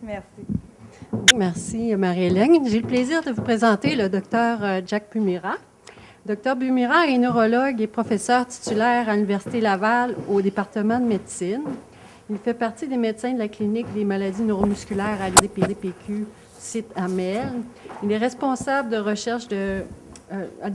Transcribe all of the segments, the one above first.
Merci. Merci, Marie-Hélène. J'ai le plaisir de vous présenter le docteur Jack Bumira. Dr Bumira est neurologue et professeur titulaire à l'Université Laval au département de médecine. Il fait partie des médecins de la clinique des maladies neuromusculaires à l'UDPQ, site à Mel. Il est responsable de recherche de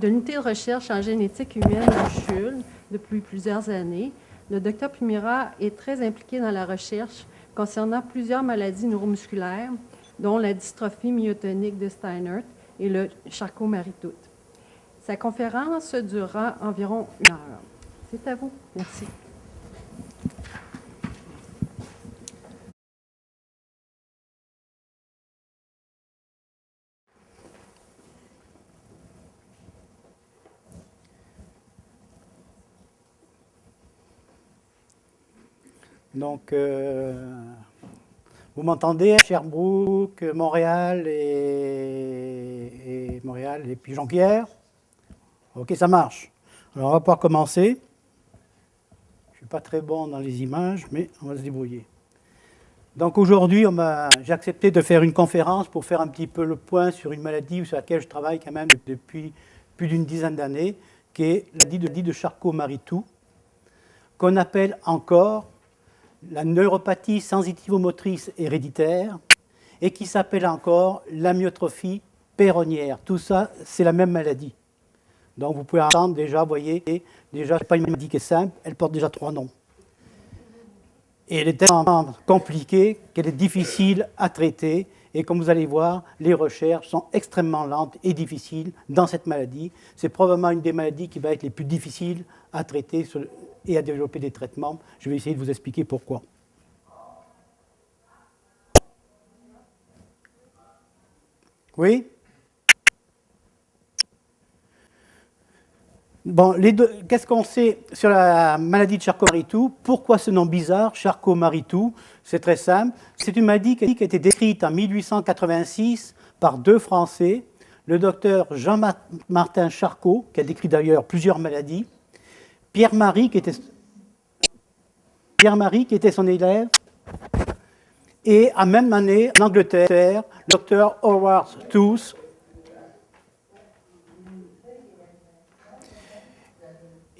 l'unité de recherche en génétique humaine à CHUL depuis plusieurs années. Le Dr Bumira est très impliqué dans la recherche concernant plusieurs maladies neuromusculaires, dont la dystrophie myotonique de Steinert et le Charcot-Marie-Tooth. Sa conférence durera environ 1 heure. C'est à vous. Merci. Donc, vous m'entendez, Sherbrooke, Montréal et puis Jonquière? Ok, ça marche. Alors, on va pouvoir commencer. Je ne suis pas très bon dans les images, mais on va se débrouiller. Donc, aujourd'hui, j'ai accepté de faire une conférence pour faire un petit peu le point sur une maladie sur laquelle je travaille quand même depuis plus d'une dizaine d'années, qui est la maladie de Charcot-Marie-Tooth, qu'on appelle encore la neuropathie sensitivo-motrice héréditaire et qui s'appelle encore l'amyotrophie péronnière. Tout ça, c'est la même maladie. Donc vous pouvez entendre déjà, vous voyez, déjà, ce n'est pas une maladie qui est simple, elle porte déjà 3 noms. Et elle est tellement compliquée qu'elle est difficile à traiter. Et comme vous allez voir, les recherches sont extrêmement lentes et difficiles dans cette maladie. C'est probablement une des maladies qui va être les plus difficiles à traiter et à développer des traitements. Je vais essayer de vous expliquer pourquoi. Oui? Bon, qu'est-ce qu'on sait sur la maladie de Charcot-Marie-Tooth? Pourquoi ce nom bizarre, Charcot-Marie-Tooth? C'est très simple. C'est une maladie qui a été décrite en 1886 par 2 Français, le docteur Jean-Martin Charcot, qui a décrit d'ailleurs plusieurs maladies, Pierre-Marie, qui était son élève, et en même année, en Angleterre, le docteur Howard Tooth.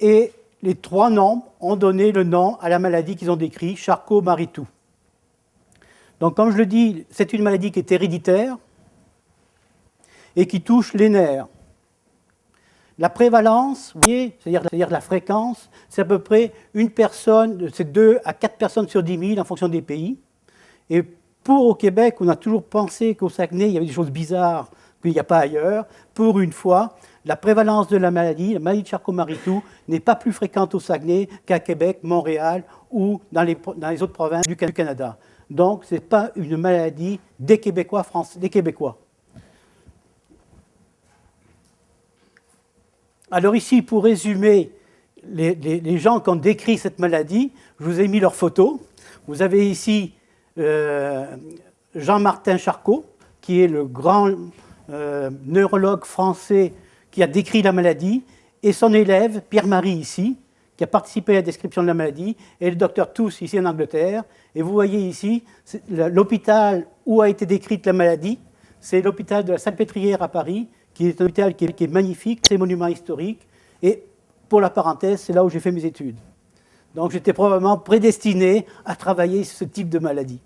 Et les 3 noms ont donné le nom à la maladie qu'ils ont décrite, Charcot-Marie-Tooth. Donc, comme je le dis, c'est une maladie qui est héréditaire et qui touche les nerfs. La prévalence, vous voyez, c'est-à-dire la fréquence, c'est à peu près une personne, c'est 2 à 4 personnes sur 10 000 en fonction des pays. Et au Québec, on a toujours pensé qu'au Saguenay, il y avait des choses bizarres qu'il n'y a pas ailleurs. Pour une fois, la prévalence de la maladie de Charcot-Marie-Tooth, n'est pas plus fréquente au Saguenay qu'à Québec, Montréal ou dans les autres provinces du Canada. Donc, ce n'est pas une maladie des Québécois, des Québécois. Alors ici, pour résumer les gens qui ont décrit cette maladie, je vous ai mis leurs photos. Vous avez ici Jean-Martin Charcot, qui est le grand neurologue français qui a décrit la maladie, et son élève, Pierre-Marie, ici, qui a participé à la description de la maladie, et le docteur Tooth, ici en Angleterre. Et vous voyez ici, l'hôpital où a été décrite la maladie, c'est l'hôpital de la Salpêtrière à Paris, qui est un hôpital qui est magnifique, c'est un monument historique, et pour la parenthèse, c'est là où j'ai fait mes études. Donc j'étais probablement prédestiné à travailler sur ce type de maladie.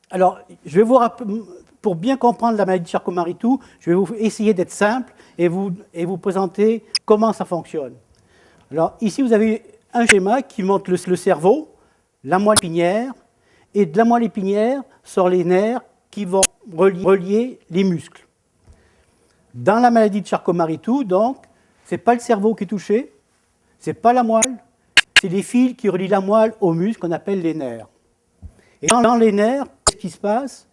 Alors, je vais vous rappeler, pour bien comprendre la maladie de Charcot-Marie-Tooth, je vais essayer d'être simple et vous présenter comment ça fonctionne. Alors, ici, vous avez un schéma qui montre le cerveau, la moelle épinière, et de la moelle épinière sortent les nerfs qui vont relier les muscles. Dans la maladie de Charcot-Marie-Tooth, donc, ce n'est pas le cerveau qui est touché, ce n'est pas la moelle, c'est les fils qui relient la moelle aux muscles qu'on appelle les nerfs. Et dans les nerfs, qu'est-ce qui se passe?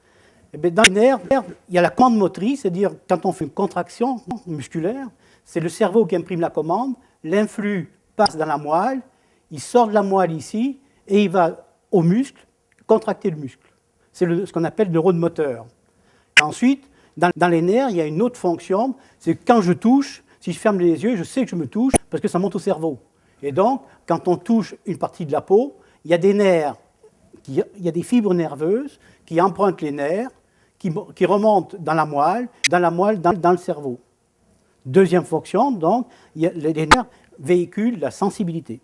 Eh bien, dans les nerfs, il y a la commande motrice, c'est-à-dire quand on fait une contraction musculaire, c'est le cerveau qui imprime la commande, l'influx passe dans la moelle, il sort de la moelle ici, et il va au muscle, contracter le muscle. C'est ce qu'on appelle le neurone moteur. Ensuite, dans les nerfs, il y a une autre fonction, c'est que quand je touche, si je ferme les yeux, je sais que je me touche parce que ça monte au cerveau. Et donc, quand on touche une partie de la peau, il y a des nerfs il y a des fibres nerveuses qui empruntent les nerfs, qui remontent dans la moelle, dans le cerveau. Deuxième fonction, donc, les nerfs véhiculent la sensibilité.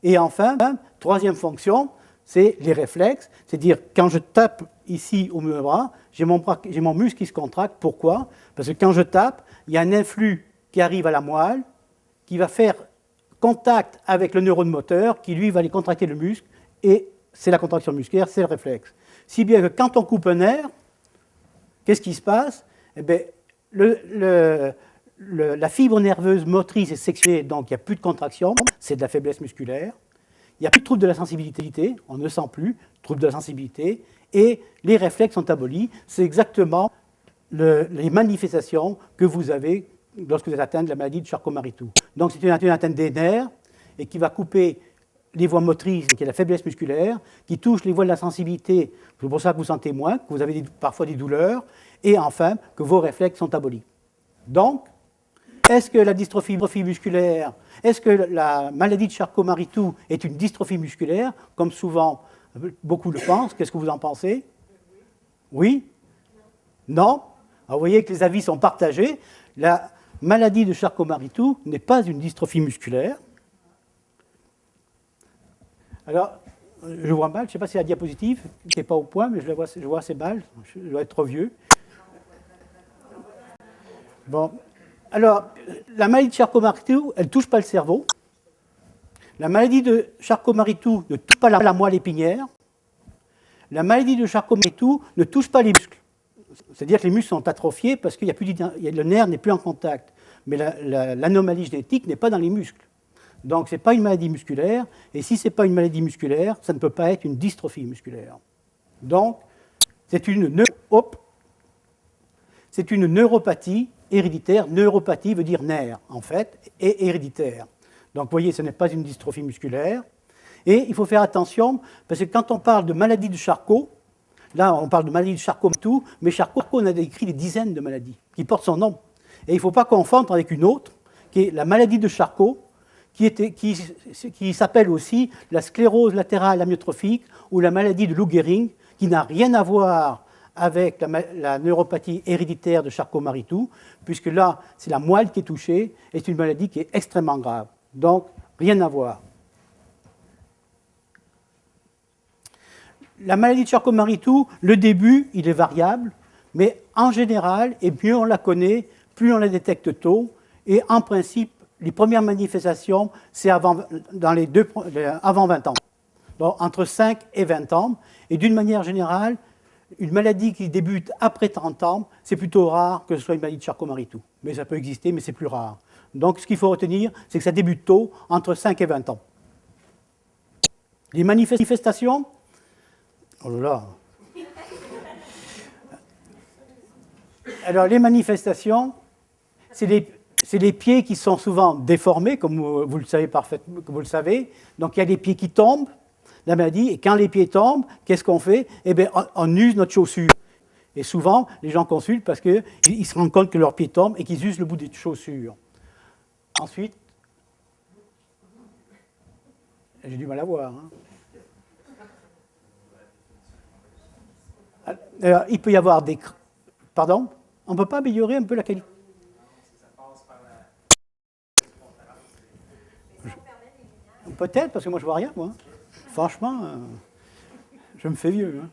Et enfin, troisième fonction, c'est les réflexes, c'est-à-dire quand je tape ici au bras, j'ai mon muscle qui se contracte. Pourquoi? Parce que quand je tape, il y a un influx qui arrive à la moelle, qui va faire contact avec le neurone moteur, qui lui va aller contracter le muscle, et c'est la contraction musculaire, c'est le réflexe. Si bien que quand on coupe un nerf, qu'est-ce qui se passe? Eh bien, la fibre nerveuse motrice est sexuée, donc il n'y a plus de contraction, c'est de la faiblesse musculaire. Il n'y a plus de trouble de la sensibilité, on ne sent plus, trouble de la sensibilité, et les réflexes sont abolis. C'est exactement les manifestations que vous avez lorsque vous êtes atteint de la maladie de Charcot-Marie-Tooth. Donc c'est une atteinte des nerfs et qui va couper les voies motrices, qui est la faiblesse musculaire, qui touche les voies de la sensibilité, c'est pour ça que vous sentez moins, que vous avez parfois des douleurs, et enfin que vos réflexes sont abolis. Donc, est-ce que la dystrophie musculaire, est-ce que la maladie de Charcot-Marie-Tooth est une dystrophie musculaire, comme souvent beaucoup le pensent? Qu'est-ce que vous en pensez? Oui? Non? Alors, vous voyez que les avis sont partagés. La maladie de Charcot-Marie-Tooth n'est pas une dystrophie musculaire. Alors, je vois mal, je ne sais pas si la diapositive n'est pas au point, mais je vois assez mal, je dois être trop vieux. Bon, alors, la maladie de Charcot-Marie-Tooth, elle ne touche pas le cerveau. La maladie de Charcot-Marie-Tooth ne touche pas la moelle épinière. La maladie de Charcot-Marie-Tooth ne touche pas les muscles. C'est-à-dire que les muscles sont atrophiés parce que le nerf n'est plus en contact. Mais l'anomalie génétique n'est pas dans les muscles. Donc, ce n'est pas une maladie musculaire. Et si ce n'est pas une maladie musculaire, ça ne peut pas être une dystrophie musculaire. Donc, c'est une neuropathie héréditaire. Neuropathie veut dire nerf, en fait, et héréditaire. Donc, vous voyez, ce n'est pas une dystrophie musculaire. Et il faut faire attention, parce que quand on parle de maladie de Charcot, là, on parle de maladie de Charcot-Marie-Tooth, mais Charcot, on a écrit des dizaines de maladies qui portent son nom. Et il ne faut pas confondre avec une autre, qui est la maladie de Charcot, qui s'appelle aussi la sclérose latérale amyotrophique ou la maladie de Lou Gehrig, qui n'a rien à voir avec la neuropathie héréditaire de Charcot-Marie-Tooth, puisque là, c'est la moelle qui est touchée, et c'est une maladie qui est extrêmement grave. Donc, rien à voir. La maladie de Charcot-Marie-Tooth, le début, il est variable, mais en général, et mieux on la connaît, plus on la détecte tôt, et en principe, les premières manifestations, c'est avant 20 ans, donc entre 5 et 20 ans, et d'une manière générale, une maladie qui débute après 30 ans, c'est plutôt rare que ce soit une maladie de Charcot-Marie-Tooth. Mais ça peut exister, mais c'est plus rare. Donc ce qu'il faut retenir, c'est que ça débute tôt, entre 5 et 20 ans. Les manifestations, oh là là. Alors les manifestations, c'est les pieds qui sont souvent déformés, comme vous le savez parfaitement, comme vous le savez. Donc il y a des pieds qui tombent, la maladie, et quand les pieds tombent, qu'est-ce qu'on fait? Eh bien, on use notre chaussure. Et souvent, les gens consultent parce qu'ils se rendent compte que leurs pieds tombent et qu'ils usent le bout des chaussures. Ensuite, j'ai du mal à voir. Hein. Alors, il peut y avoir des... Pardon? On ne peut pas améliorer un peu la qualité? Peut-être, parce que moi je vois rien, moi. Franchement, je me fais vieux. Hein.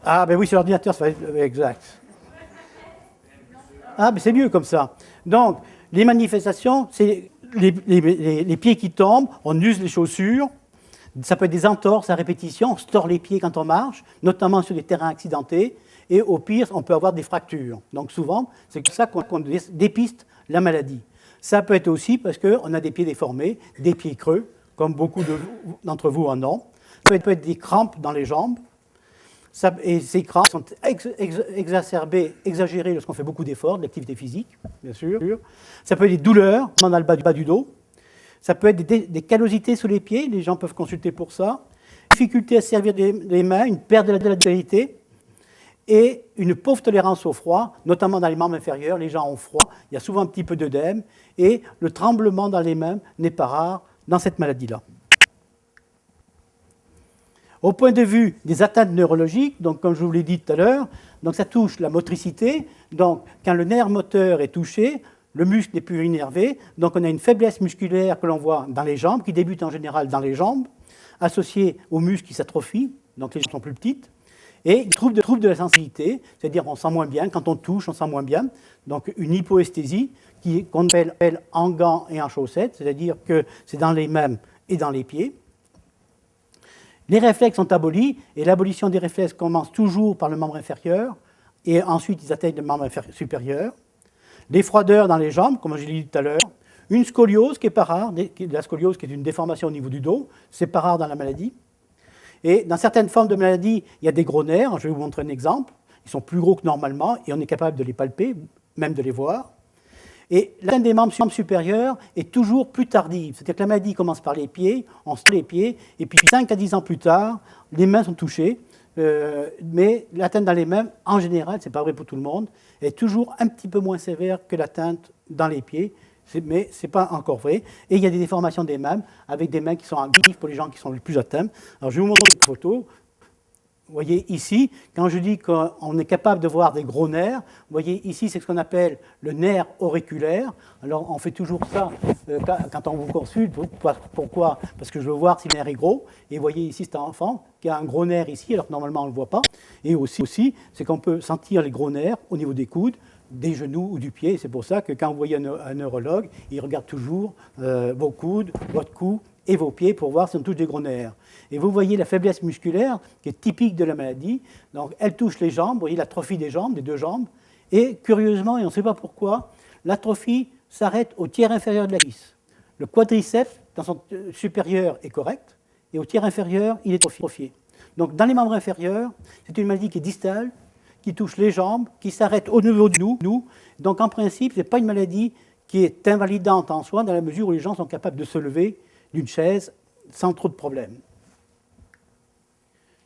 Ah, ben oui, sur l'ordinateur, ça va être exact. Ah, ben c'est mieux comme ça. Donc, les manifestations, c'est les pieds qui tombent, on use les chaussures, ça peut être des entorses à répétition, on se tord les pieds quand on marche, notamment sur des terrains accidentés, et au pire, on peut avoir des fractures. Donc souvent, c'est comme ça qu'on dépiste la maladie. Ça peut être aussi parce qu'on a des pieds déformés, des pieds creux, comme beaucoup d'entre vous en ont. Ça peut être des crampes dans les jambes. Et ces crampes sont exacerbées, exagérées lorsqu'on fait beaucoup d'efforts, de l'activité physique, bien sûr. Ça peut être des douleurs, dans le bas du dos. Ça peut être des callosités sous les pieds, les gens peuvent consulter pour ça. Difficulté à servir des mains, une perte de la dextérité. et une pauvre tolérance au froid, notamment dans les membres inférieurs. Les gens ont froid, il y a souvent un petit peu d'œdème, et le tremblement dans les mains n'est pas rare dans cette maladie-là. Au point de vue des atteintes neurologiques, donc comme je vous l'ai dit tout à l'heure, donc ça touche la motricité. Donc quand le nerf moteur est touché, le muscle n'est plus innervé, donc on a une faiblesse musculaire que l'on voit dans les jambes, qui débute en général dans les jambes, associée aux muscles qui s'atrophient, donc les jambes sont plus petites, et trouble de la sensibilité, c'est-à-dire on sent moins bien, quand on touche, on sent moins bien, donc une hypoesthésie qu'on appelle en gants et en chaussettes, c'est-à-dire que c'est dans les mains et dans les pieds. Les réflexes sont abolis, et l'abolition des réflexes commence toujours par le membre inférieur, et ensuite ils atteignent le membre supérieur. Des froideurs dans les jambes, comme je l'ai dit tout à l'heure. Une scoliose qui n'est pas rare, la scoliose qui est une déformation au niveau du dos, c'est pas rare dans la maladie. Et dans certaines formes de maladie, il y a des gros nerfs, je vais vous montrer un exemple. Ils sont plus gros que normalement, et on est capable de les palper, même de les voir. Et l'atteinte des membres supérieurs est toujours plus tardive. C'est-à-dire que la maladie commence par les pieds, on se les pieds, et puis 5 à 10 ans plus tard, les mains sont touchées. Mais l'atteinte dans les mains, en général, ce n'est pas vrai pour tout le monde, est toujours un petit peu moins sévère que l'atteinte dans les pieds, mais ce n'est pas encore vrai. Et il y a des déformations des mains, avec des mains qui sont en griffe pour les gens qui sont les plus atteints. Alors je vais vous montrer une photo. Vous voyez ici, quand je dis qu'on est capable de voir des gros nerfs, vous voyez ici, c'est ce qu'on appelle le nerf auriculaire. Alors on fait toujours ça quand on vous consulte. Pourquoi? Parce que je veux voir si le nerf est gros. Et vous voyez ici, c'est un enfant qui a un gros nerf ici, alors que normalement on ne le voit pas. Et aussi c'est qu'on peut sentir les gros nerfs au niveau des coudes, des genoux ou du pied. C'est pour ça que quand vous voyez un neurologue, il regarde toujours vos coudes, votre cou et vos pieds pour voir si on touche des gros nerfs. Et vous voyez la faiblesse musculaire qui est typique de la maladie. Donc elle touche les jambes, vous voyez l'atrophie des jambes, des deux jambes. Et curieusement, et on ne sait pas pourquoi, l'atrophie s'arrête au tiers inférieur de la cuisse. Le quadriceps, dans son supérieur, est correct, et au tiers inférieur, il est atrophié. Donc dans les membres inférieurs, c'est une maladie qui est distale, qui touche les jambes, qui s'arrête au niveau du nous. Donc en principe, ce n'est pas une maladie qui est invalidante en soi, dans la mesure où les gens sont capables de se lever d'une chaise sans trop de problèmes.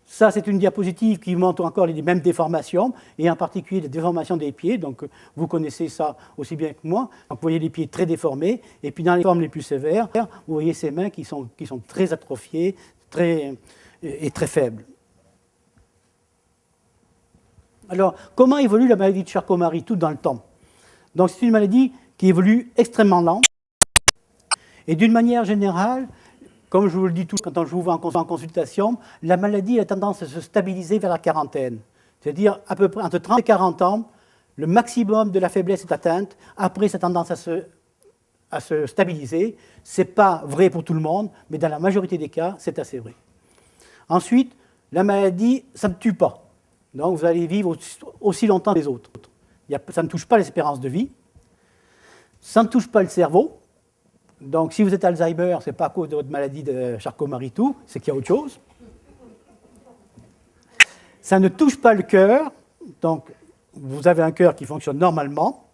Ça, c'est une diapositive qui montre encore les mêmes déformations, et en particulier les déformations des pieds. Donc, vous connaissez ça aussi bien que moi. Donc, vous voyez les pieds très déformés, et puis dans les formes les plus sévères, vous voyez ces mains qui sont très atrophiées et très faibles. Alors, comment évolue la maladie de Charcot-Marie-Tooth dans le temps? Donc, c'est une maladie qui évolue extrêmement lente, et d'une manière générale, comme je vous le dis tout quand je vous vois en consultation, la maladie a tendance à se stabiliser vers la quarantaine. C'est-à-dire à peu près entre 30 et 40 ans, le maximum de la faiblesse est atteinte. Après, ça a tendance à se stabiliser. Ce n'est pas vrai pour tout le monde, mais dans la majorité des cas, c'est assez vrai. Ensuite, la maladie, ça ne tue pas. Donc vous allez vivre aussi longtemps que les autres. Ça ne touche pas l'espérance de vie. Ça ne touche pas le cerveau. Donc, si vous êtes Alzheimer, ce n'est pas à cause de votre maladie de Charcot-Marie-Tooth, c'est qu'il y a autre chose. Ça ne touche pas le cœur, donc vous avez un cœur qui fonctionne normalement.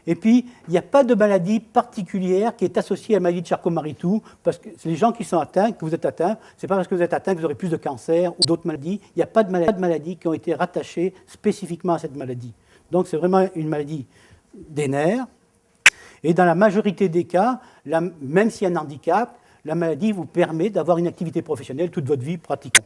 Et puis, il n'y a pas de maladie particulière qui est associée à la maladie de Charcot-Marie-Tooth, parce que les gens qui sont atteints, que vous êtes atteints, ce n'est pas parce que vous êtes atteints que vous aurez plus de cancer ou d'autres maladies. Il n'y a pas de maladies qui ont été rattachées spécifiquement à cette maladie. Donc, c'est vraiment une maladie des nerfs. Et dans la majorité des cas, même s'il y a un handicap, la maladie vous permet d'avoir une activité professionnelle toute votre vie pratiquement.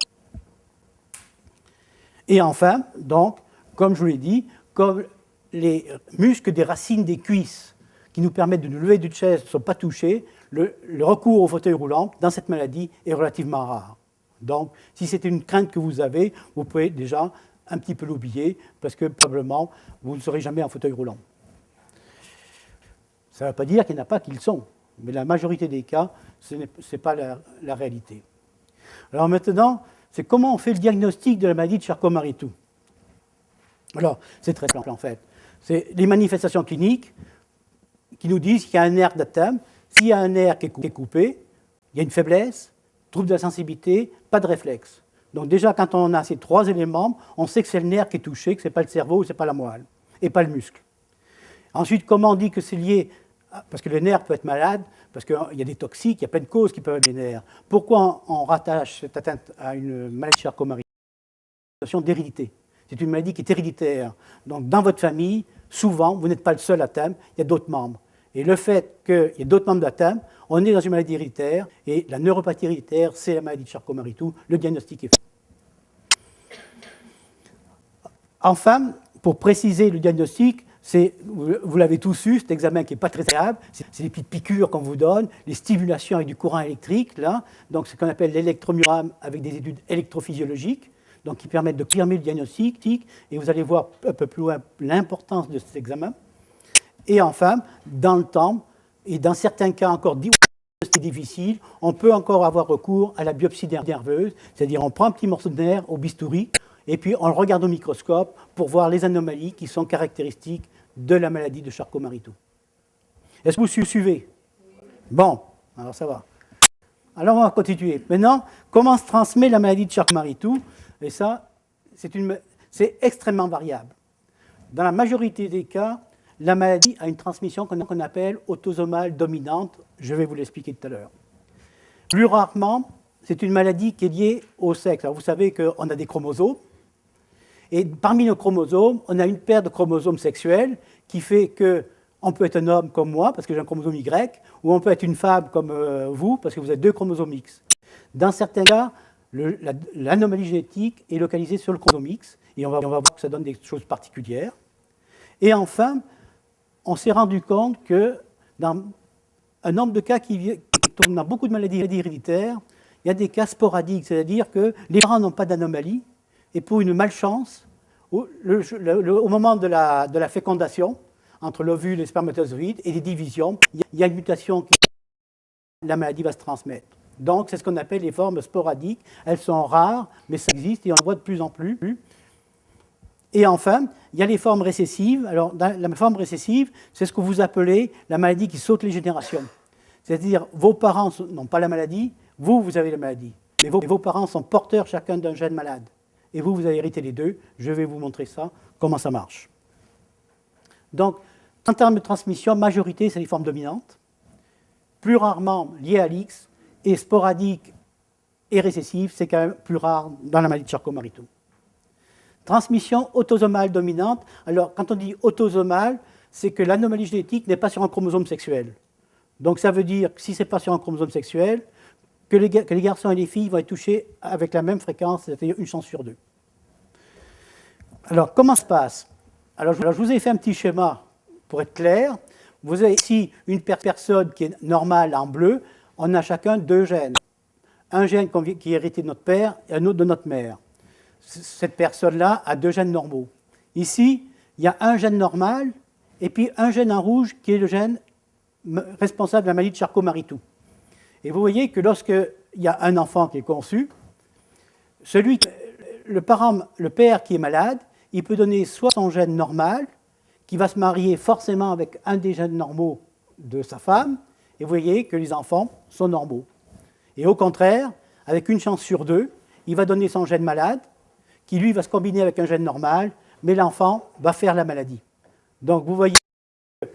Et enfin, donc, comme je vous l'ai dit, comme les muscles des racines des cuisses qui nous permettent de nous lever d'une chaise ne sont pas touchés, le recours au fauteuil roulant dans cette maladie est relativement rare. Donc, si c'est une crainte que vous avez, vous pouvez déjà un petit peu l'oublier, parce que probablement, vous ne serez jamais en fauteuil roulant. Ça ne veut pas dire qu'il n'y en a pas qui le sont, mais la majorité des cas, ce n'est pas la réalité. Alors maintenant, c'est comment on fait le diagnostic de la maladie de Charcot-Marie-Tooth. Alors, c'est très simple en fait. C'est les manifestations cliniques qui nous disent qu'il y a un nerf d'atteinte. S'il y a un nerf qui est coupé, il y a une faiblesse, trouble de la sensibilité, pas de réflexe. Donc déjà, quand on a ces trois éléments, on sait que c'est le nerf qui est touché, que ce n'est pas le cerveau, ce n'est pas la moelle, et pas le muscle. Ensuite, comment on dit que c'est lié? Parce que le nerf peut être malade, parce qu'il y a des toxiques, il y a plein de causes qui peuvent être les nerfs. Pourquoi on rattache cette atteinte à une maladie de Charcot-Marie-Tooth? Une situation d'hérédité. c'est une maladie qui est héréditaire. Donc, dans votre famille, souvent, vous n'êtes pas le seul ATEM, il y a d'autres membres. Et le fait qu'il y ait d'autres membres d'ATEM, on est dans une maladie héréditaire, et la neuropathie héréditaire, c'est la maladie de Charcot-Marie-Tooth, le diagnostic est fait. Enfin, pour préciser le diagnostic, vous l'avez tous eu, cet examen qui n'est pas très agréable, c'est les petites piqûres qu'on vous donne, les stimulations avec du courant électrique, là, donc ce qu'on appelle l'électromyogramme avec des études électrophysiologiques, donc qui permettent de confirmer le diagnostic, et vous allez voir un peu plus loin l'importance de cet examen. Et enfin, dans le temps, et dans certains cas encore difficiles, on peut encore avoir recours à la biopsie nerveuse, c'est-à-dire on prend un petit morceau de nerf au bistouri, et puis on le regarde au microscope pour voir les anomalies qui sont caractéristiques de la maladie de Charcot-Marie-Tooth. Est-ce que vous suivez? Bon, alors ça va. Alors on va continuer. Maintenant, comment se transmet la maladie de Charcot-Marie-Tooth? Et ça, c'est extrêmement variable. Dans la majorité des cas, la maladie a une transmission qu'on appelle autosomale dominante. Je vais vous l'expliquer tout à l'heure. Plus rarement, c'est une maladie qui est liée au sexe. Alors vous savez qu'on a des chromosomes. Et parmi nos chromosomes, on a une paire de chromosomes sexuels qui fait qu'on peut être un homme comme moi, parce que j'ai un chromosome Y, ou on peut être une femme comme vous, parce que vous avez 2 chromosomes X. Dans certains cas, l'anomalie génétique est localisée sur le chromosome X, et on va voir que ça donne des choses particulières. Et enfin, on s'est rendu compte que dans un nombre de cas qui tournent dans beaucoup de maladies héréditaires, il y a des cas sporadiques, c'est-à-dire que les parents n'ont pas d'anomalie, et pour une malchance, au moment de la fécondation, entre l'ovule et le spermatozoïde, et des divisions, il y a une mutation qui la maladie va se transmettre. Donc, c'est ce qu'on appelle les formes sporadiques. Elles sont rares, mais ça existe et on en voit de plus en plus. Et enfin, il y a les formes récessives. Alors, dans la forme récessive, c'est ce que vous appelez la maladie qui saute les générations. C'est-à-dire, vos parents n'ont pas la maladie, vous avez la maladie. Mais vos parents sont porteurs chacun d'un gène malade. Et vous avez hérité les deux. Je vais vous montrer ça, comment ça marche. Donc, en termes de transmission, majorité, c'est les formes dominantes. Plus rarement liées à l'X, et sporadique et récessive, c'est quand même plus rare dans la maladie de Charcot-Marie-Tooth. Transmission autosomale dominante. Alors, quand on dit autosomale, c'est que l'anomalie génétique n'est pas sur un chromosome sexuel. Donc, ça veut dire que si ce n'est pas sur un chromosome sexuel, que les garçons et les filles vont être touchés avec la même fréquence, c'est-à-dire une chance sur 2. Alors, comment ça se passe? Alors, je vous ai fait un petit schéma pour être clair. Vous avez ici une personne qui est normale en bleu. On a chacun 2 gènes. Un gène qui est hérité de notre père et un autre de notre mère. Cette personne-là a 2 gènes normaux. Ici, il y a un gène normal et puis un gène en rouge qui est le gène responsable de la maladie de Charcot-Marie-Tooth. Et vous voyez que lorsqu'il y a un enfant qui est conçu, le père qui est malade, il peut donner soit son gène normal, qui va se marier forcément avec un des gènes normaux de sa femme, et vous voyez que les enfants sont normaux. Et au contraire, avec une chance sur 2, il va donner son gène malade, qui lui va se combiner avec un gène normal, mais l'enfant va faire la maladie. Donc vous voyez que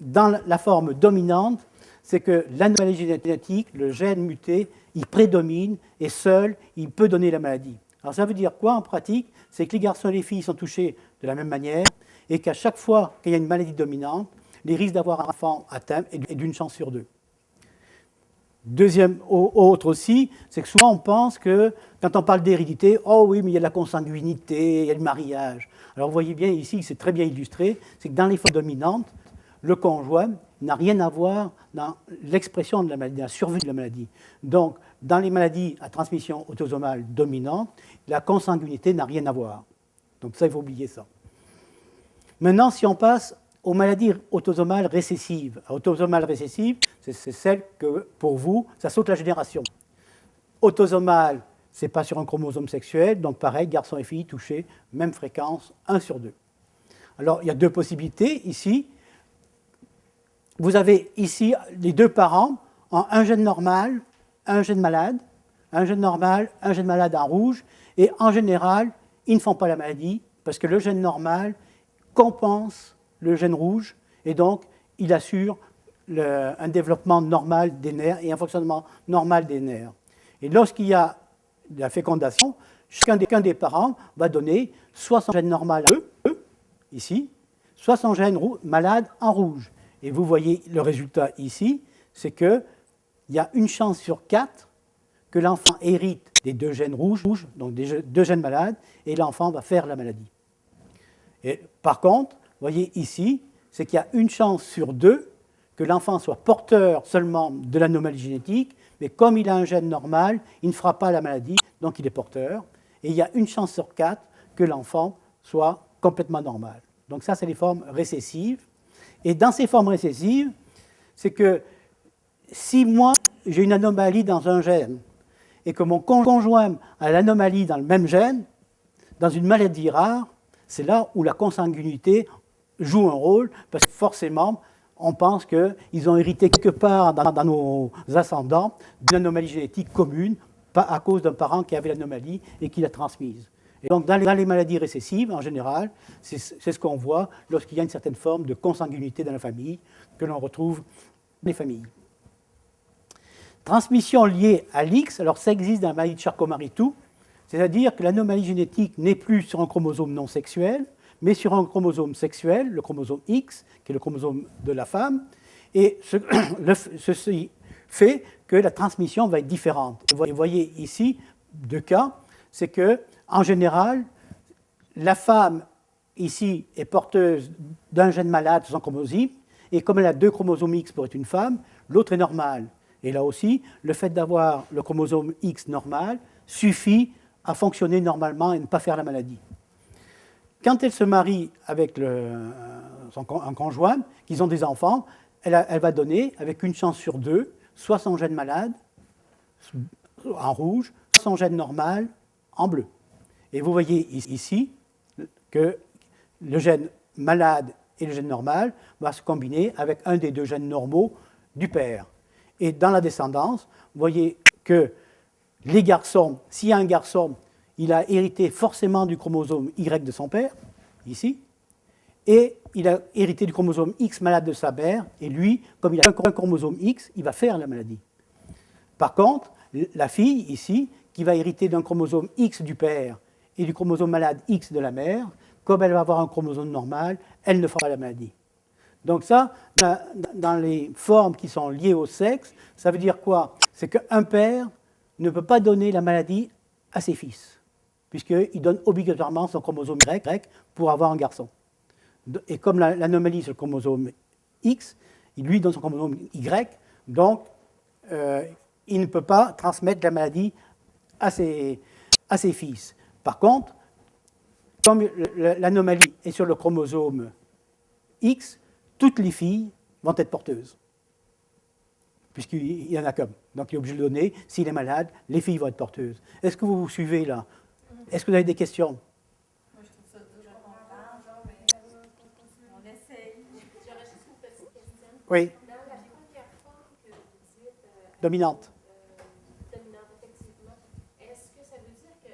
dans la forme dominante, c'est que l'anomalie génétique, le gène muté, il prédomine et seul, il peut donner la maladie. Alors ça veut dire quoi en pratique? C'est que les garçons et les filles sont touchés de la même manière et qu'à chaque fois qu'il y a une maladie dominante, les risques d'avoir un enfant atteint est d'une chance sur 2. Deuxième autre aussi, c'est que souvent on pense que quand on parle d'hérédité, oh oui, mais il y a de la consanguinité, il y a le mariage. Alors vous voyez bien ici, c'est très bien illustré, c'est que dans les formes dominantes, le conjoint n'a rien à voir dans l'expression de la maladie, la survie de la maladie. Donc, dans les maladies à transmission autosomale dominante, la consanguinité n'a rien à voir. Donc ça, il faut oublier ça. Maintenant, si on passe aux maladies autosomales récessives. Autosomale récessive, c'est celle que, pour vous, ça saute la génération. Autosomale, ce n'est pas sur un chromosome sexuel, donc pareil, garçons et filles touchés, même fréquence, 1 sur 2. Alors, il y a 2 possibilités ici. Vous avez ici les 2 parents en un gène normal, un gène malade, un gène normal, un gène malade en rouge, et en général, ils ne font pas la maladie parce que le gène normal compense le gène rouge et donc il assure un développement normal des nerfs et un fonctionnement normal des nerfs. Et lorsqu'il y a de la fécondation, chacun des parents va donner soit son gène normal ici, soit son gène malade en rouge. Et vous voyez le résultat ici, c'est qu'il y a une chance sur 4 que l'enfant hérite des 2 gènes rouges, donc des 2 gènes malades, et l'enfant va faire la maladie. Et par contre, vous voyez ici, c'est qu'il y a une chance sur 2 que l'enfant soit porteur seulement de l'anomalie génétique, mais comme il a un gène normal, il ne fera pas la maladie, donc il est porteur. Et il y a une chance sur 4 que l'enfant soit complètement normal. Donc ça, c'est les formes récessives. Et dans ces formes récessives, c'est que si moi, j'ai une anomalie dans un gène, et que mon conjoint a l'anomalie dans le même gène, dans une maladie rare, c'est là où la consanguinité joue un rôle, parce que forcément, on pense qu'ils ont hérité quelque part dans nos ascendants d'une anomalie génétique commune, pas à cause d'un parent qui avait l'anomalie et qui l'a transmise. Et donc, dans les maladies récessives, en général, c'est ce qu'on voit lorsqu'il y a une certaine forme de consanguinité dans la famille, que l'on retrouve dans les familles. Transmission liée à l'X, alors ça existe dans la maladie de Charcot-Marie-Tooth, c'est-à-dire que l'anomalie génétique n'est plus sur un chromosome non sexuel, mais sur un chromosome sexuel, le chromosome X, qui est le chromosome de la femme, et ceci fait que la transmission va être différente. Vous voyez ici 2 cas, c'est que en général, la femme ici est porteuse d'un gène malade sur son chromosome, et comme elle a 2 chromosomes X pour être une femme, l'autre est normal. Et là aussi, le fait d'avoir le chromosome X normal suffit à fonctionner normalement et ne pas faire la maladie. Quand elle se marie avec un conjoint, qu'ils ont des enfants, elle va donner, avec une chance sur 2, soit son gène malade, en rouge, soit son gène normal, en bleu. Et vous voyez ici que le gène malade et le gène normal vont se combiner avec un des 2 gènes normaux du père. Et dans la descendance, vous voyez que les garçons, s'il y a un garçon, il a hérité forcément du chromosome Y de son père, ici, et il a hérité du chromosome X malade de sa mère, et lui, comme il a un chromosome X, il va faire la maladie. Par contre, la fille, ici, qui va hériter d'un chromosome X du père et du chromosome malade X de la mère, comme elle va avoir un chromosome normal, elle ne fera pas la maladie. Donc ça, dans les formes qui sont liées au sexe, ça veut dire quoi? C'est qu'un père ne peut pas donner la maladie à ses fils, puisqu'il donne obligatoirement son chromosome Y pour avoir un garçon. Et comme l'anomalie c'est le chromosome X, il lui donne son chromosome Y, donc il ne peut pas transmettre la maladie à ses fils. Par contre, comme l'anomalie est sur le chromosome X, toutes les filles vont être porteuses, puisqu'il y en a qu'un. Donc il est obligé de donner, s'il est malade, les filles vont être porteuses. Est-ce que vous vous suivez là? Est-ce que vous avez des questions? Moi, je trouve ça dur à comprendre, mais on essaye. J'aurais juste une petite question. Oui. Dans la première forme que vous dites Dominante. dominante, effectivement, est-ce que ça veut dire que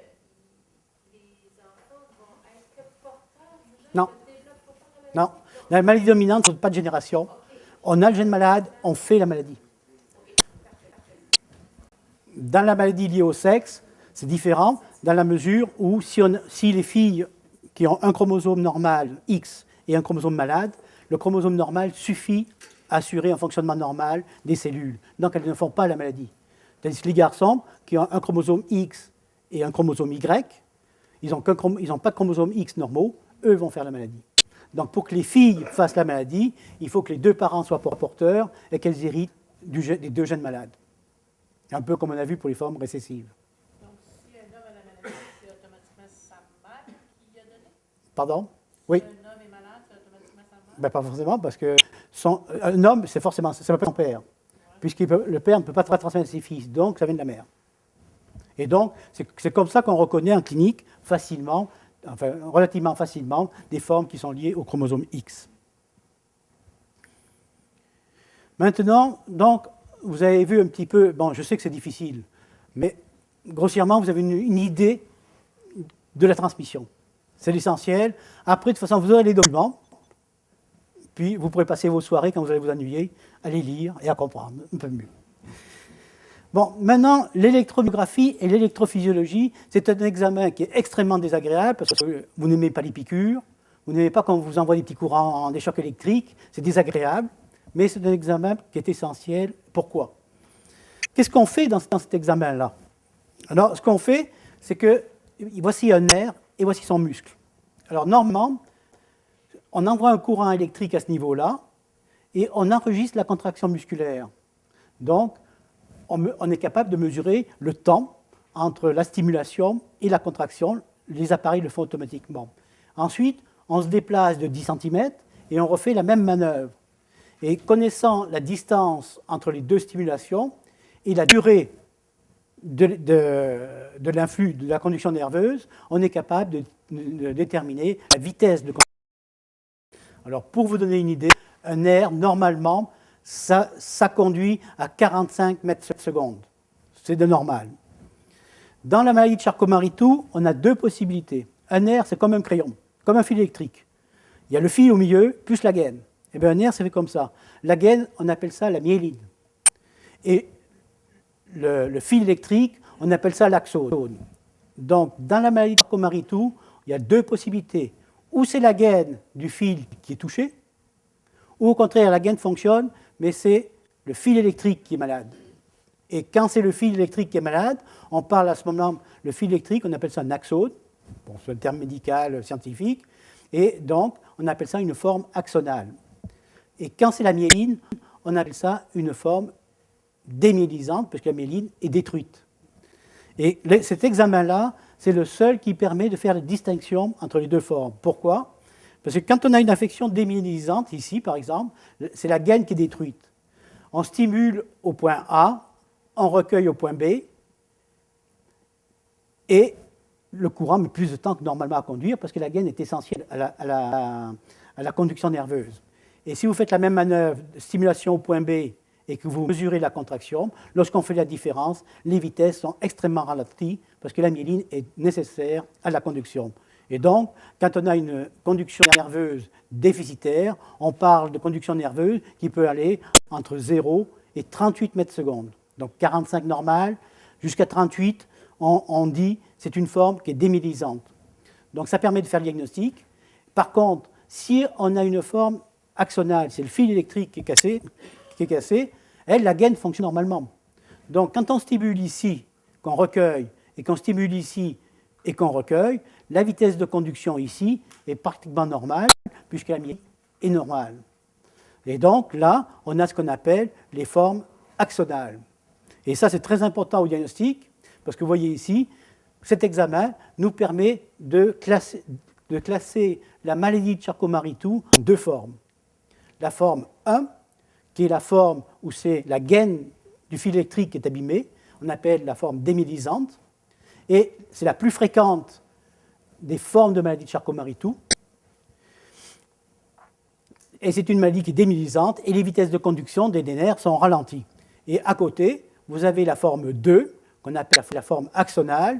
les enfants vont être porteurs du gène? Non. Développent pourtant la maladie? Non. Dans la maladie dominante, il n'y a pas de génération. On a le gène malade, on fait la maladie. Dans la maladie liée au sexe, c'est différent, dans la mesure où si les filles qui ont un chromosome normal X et un chromosome malade, le chromosome normal suffit à assurer un fonctionnement normal des cellules. Donc elles ne font pas la maladie. Tandis que les garçons qui ont un chromosome X et un chromosome Y, ils n'ont pas de chromosome X normaux, eux vont faire la maladie. Donc pour que les filles fassent la maladie, il faut que les 2 parents soient porteurs et qu'elles héritent des 2 gènes malades. Un peu comme on a vu pour les formes récessives. Donc, si un homme a la maladie, c'est automatiquement sa mère qui a donné? Pardon? Oui. Si un homme est malade, c'est automatiquement sa mère? Ben, pas forcément, parce que un homme, c'est forcément, ça peut pas être son père. Puisque le père ne peut pas transmettre à ses fils, donc ça vient de la mère. Et donc, c'est comme ça qu'on reconnaît en clinique facilement, enfin relativement facilement, des formes qui sont liées au chromosome X. Maintenant, donc, vous avez vu un petit peu, bon, je sais que c'est difficile, mais grossièrement, vous avez une idée de la transmission. C'est l'essentiel. Après, de toute façon, vous aurez les documents, puis vous pourrez passer vos soirées, quand vous allez vous ennuyer, à les lire et à comprendre un peu mieux. Bon, maintenant, l'électromyographie et l'électrophysiologie, c'est un examen qui est extrêmement désagréable parce que vous n'aimez pas les piqûres, vous n'aimez pas quand on vous envoie des petits courants, des chocs électriques, c'est désagréable, mais c'est un examen qui est essentiel. Pourquoi? Qu'est-ce qu'on fait dans cet examen-là? Alors, ce qu'on fait, c'est que voici un nerf et voici son muscle. Alors, normalement, on envoie un courant électrique à ce niveau-là et on enregistre la contraction musculaire. Donc, on est capable de mesurer le temps entre la stimulation et la contraction. Les appareils le font automatiquement. Ensuite, on se déplace de 10 cm et on refait la même manœuvre. Et connaissant la distance entre les deux stimulations et la durée de l'influx de la conduction nerveuse, on est capable de déterminer la vitesse de conduction. Alors, pour vous donner une idée, un nerf, normalement, ça conduit à 45 mètres par seconde. C'est de normal. Dans la maladie de Charcot-Marie-Tooth, on a deux possibilités. Un nerf, c'est comme un crayon, comme un fil électrique. Il y a le fil au milieu, plus la gaine. Et bien, un nerf, c'est fait comme ça. La gaine, on appelle ça la myéline. Et le fil électrique, on appelle ça l'axone. Donc, dans la maladie de Charcot-Marie-Tooth, il y a deux possibilités. Ou c'est la gaine du fil qui est touchée, ou au contraire, la gaine fonctionne, mais c'est le fil électrique qui est malade. Et quand c'est le fil électrique qui est malade, on parle à ce moment, le fil électrique, on appelle ça un axone, bon, c'est un terme médical, scientifique, et donc on appelle ça une forme axonale. Et quand c'est la myéline, on appelle ça une forme démyélisante, parce que la myéline est détruite. Et cet examen-là, c'est le seul qui permet de faire la distinction entre les deux formes. Pourquoi? Parce que quand on a une affection démyélisante, ici par exemple, c'est la gaine qui est détruite. On stimule au point A, on recueille au point B, et le courant met plus de temps que normalement à conduire parce que la gaine est essentielle à la conduction nerveuse. Et si vous faites la même manœuvre de stimulation au point B et que vous mesurez la contraction, lorsqu'on fait la différence, les vitesses sont extrêmement ralenties parce que la myéline est nécessaire à la conduction. Et donc, quand on a une conduction nerveuse déficitaire, on parle de conduction nerveuse qui peut aller entre 0 et 38 mètres secondes. Donc 45 normal, jusqu'à 38, on dit c'est une forme qui est démyélisante. Donc ça permet de faire le diagnostic. Par contre, si on a une forme axonale, c'est le fil électrique qui est cassé, la gaine fonctionne normalement. Donc quand on stimule ici, qu'on recueille, et qu'on stimule ici, et qu'on recueille, la vitesse de conduction ici est pratiquement normale, puisque la myéline est normale. Et donc là, on a ce qu'on appelle les formes axonales. Et ça, c'est très important au diagnostic, parce que vous voyez ici, cet examen nous permet de classer la maladie de Charcot-Marie-Tooth en deux formes. La forme 1, qui est la forme où c'est la gaine du fil électrique qui est abîmée, on appelle la forme démyélisante, et c'est la plus fréquente des formes de maladie de Charcot-Marie-Tooth. Et c'est une maladie qui est démyélisante, et les vitesses de conduction des nerfs sont ralenties. Et à côté, vous avez la forme 2, qu'on appelle la forme axonale,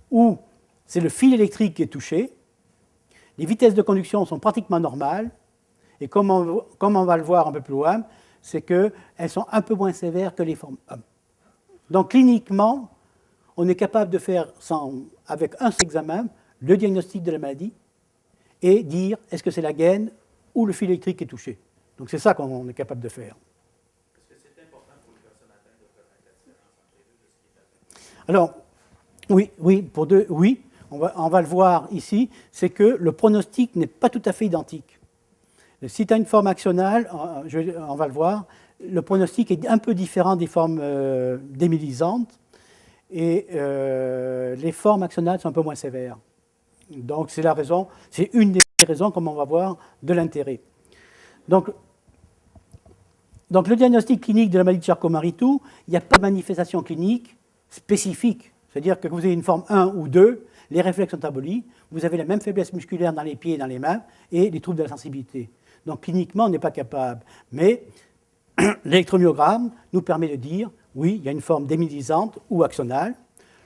où c'est le fil électrique qui est touché. Les vitesses de conduction sont pratiquement normales, et comme on va le voir un peu plus loin, c'est qu'elles sont un peu moins sévères que les formes 1. Donc cliniquement, on est capable de faire, avec un seul examen, le diagnostic de la maladie et dire est-ce que c'est la gaine ou le fil électrique qui est touché. Donc c'est ça qu'on est capable de faire. Est-ce que c'est important pour les personnes atteintes de connaître la différence entre les deux de ce qui est atteint? Alors, oui, on va le voir ici, c'est que le pronostic n'est pas tout à fait identique. Si tu as une forme axonale, on va le voir, le pronostic est un peu différent des formes démyélisantes, et les formes axonales sont un peu moins sévères. Donc c'est une des raisons, comme on va voir, de l'intérêt. Donc le diagnostic clinique de la maladie de Charcot-Marie-Tooth, il n'y a pas de manifestation clinique spécifique. C'est-à-dire que vous avez une forme 1 ou 2, les réflexes sont abolis, vous avez la même faiblesse musculaire dans les pieds et dans les mains, et les troubles de la sensibilité. Donc cliniquement, on n'est pas capable. Mais l'électromyogramme nous permet de dire, oui, il y a une forme démyélisante ou axonale.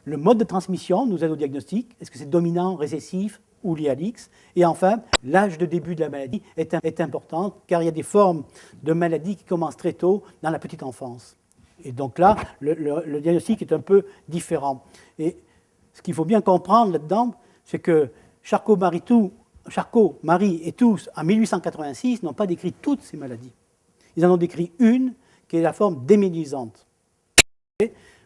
Le mode de transmission nous aide au diagnostic. Est-ce que c'est dominant, récessif ou lié à l'X? Et enfin, l'âge de début de la maladie est important, car il y a des formes de maladie qui commencent très tôt dans la petite enfance. Et donc là, le diagnostic est un peu différent. Et ce qu'il faut bien comprendre là-dedans, c'est que Charcot, Marie et tous, en 1886, n'ont pas décrit toutes ces maladies. Ils en ont décrit une, qui est la forme démélisante.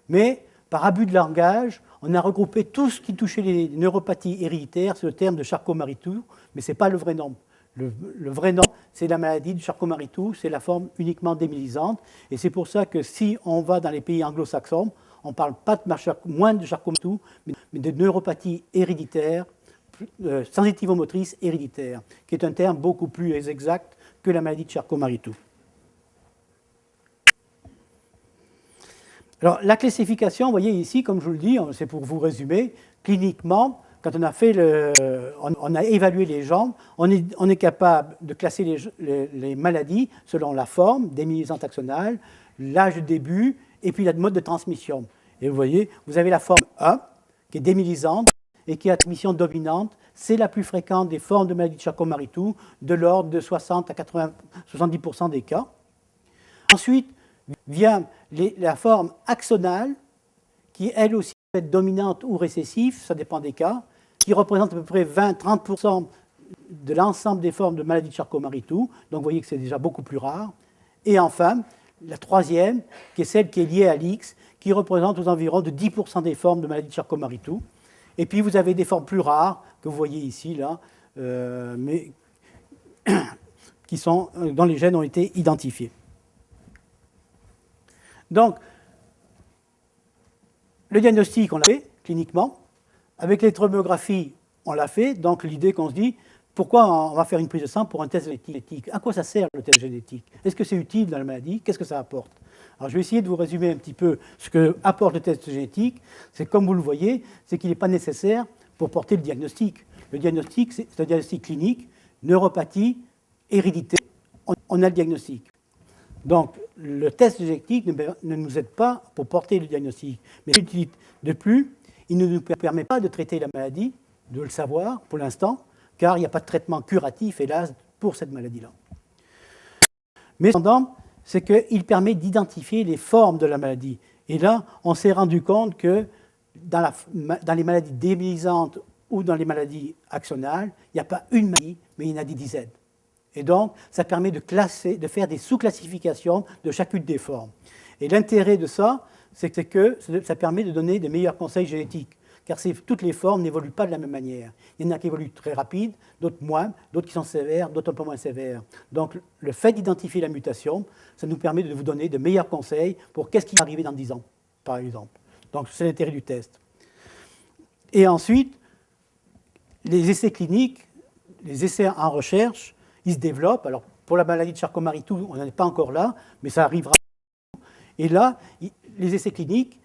Mais, par abus de langage, on a regroupé tout ce qui touchait les neuropathies héréditaires sur le terme de Charcot-Marie-Tooth, mais ce n'est pas le vrai nom. Le vrai nom, c'est la maladie de Charcot-Marie-Tooth, c'est la forme uniquement démélisante. Et c'est pour ça que si on va dans les pays anglo-saxons, on ne parle pas moins de Charcot-Marie-Tooth, mais de neuropathie héréditaire, sensitivo-motrice héréditaire, qui est un terme beaucoup plus exact que la maladie de Charcot-Marie-Tooth. Alors, la classification, vous voyez ici, comme je vous le dis, c'est pour vous résumer, cliniquement, quand on a évalué les gens, on est capable de classer les maladies selon la forme, démélisante axonale, l'âge de début, et puis le mode de transmission. Et vous voyez, vous avez la forme 1, qui est démélisante, et qui est la transmission dominante. C'est la plus fréquente des formes de maladie de Charcot-Marie-Tooth, de l'ordre de 60 à 70% des cas. Ensuite, vient la forme axonale, qui elle aussi peut être dominante ou récessive, ça dépend des cas, qui représente à peu près 20-30% de l'ensemble des formes de maladie de Charcot-Marie-Tooth. Donc vous voyez que c'est déjà beaucoup plus rare. Et enfin, la troisième, qui est celle qui est liée à l'X, qui représente aux environs de 10% des formes de maladie de Charcot-Marie-Tooth. Et puis vous avez des formes plus rares, que vous voyez ici, là, mais dont les gènes ont été identifiés. Donc, le diagnostic, on l'a fait cliniquement. Avec l'électromyographie, on l'a fait. Donc, l'idée qu'on se dit, pourquoi on va faire une prise de sang pour un test génétique? À quoi ça sert le test génétique? Est-ce que c'est utile dans la maladie? Qu'est-ce que ça apporte? Alors, je vais essayer de vous résumer un petit peu ce que apporte le test génétique. C'est comme vous le voyez, c'est qu'il n'est pas nécessaire pour porter le diagnostic. Le diagnostic, c'est un diagnostic clinique, neuropathie, hérédité. On a le diagnostic. Donc, le test génétique ne nous aide pas pour porter le diagnostic. Mais de plus, il ne nous permet pas de traiter la maladie, de le savoir pour l'instant, car il n'y a pas de traitement curatif, hélas, pour cette maladie-là. Mais cependant, c'est qu'il permet d'identifier les formes de la maladie. Et là, on s'est rendu compte que dans les maladies démélisantes ou dans les maladies axonales, il n'y a pas une maladie, mais il y en a des dizaines. Et donc, ça permet de faire des sous-classifications de chacune des formes. Et l'intérêt de ça, c'est que ça permet de donner de meilleurs conseils génétiques. Car toutes les formes n'évoluent pas de la même manière. Il y en a qui évoluent très rapide, d'autres moins, d'autres qui sont sévères, d'autres un peu moins sévères. Donc, le fait d'identifier la mutation, ça nous permet de vous donner de meilleurs conseils pour qu'est-ce qui va arriver dans 10 ans, par exemple. Donc, c'est l'intérêt du test. Et ensuite, les essais cliniques, les essais en recherche, ils se développent. Alors, pour la maladie de Charcot-Marie-Tooth, on n'en est pas encore là, mais ça arrivera. Et là, les essais cliniques,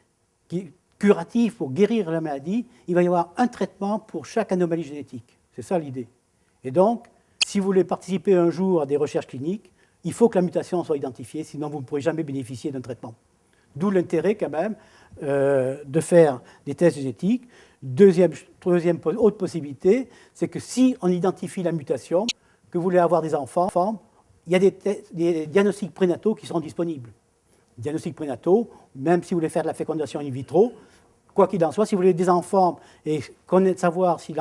curatifs pour guérir la maladie, il va y avoir un traitement pour chaque anomalie génétique. C'est ça l'idée. Et donc, si vous voulez participer un jour à des recherches cliniques, il faut que la mutation soit identifiée, sinon vous ne pourrez jamais bénéficier d'un traitement. D'où l'intérêt quand même de faire des tests génétiques. Deuxième autre possibilité, c'est que si on identifie la mutation, que vous voulez avoir des enfants, il y a des diagnostics prénataux qui seront disponibles. Diagnostics prénataux, même si vous voulez faire de la fécondation in vitro, quoi qu'il en soit, si vous voulez des enfants et savoir si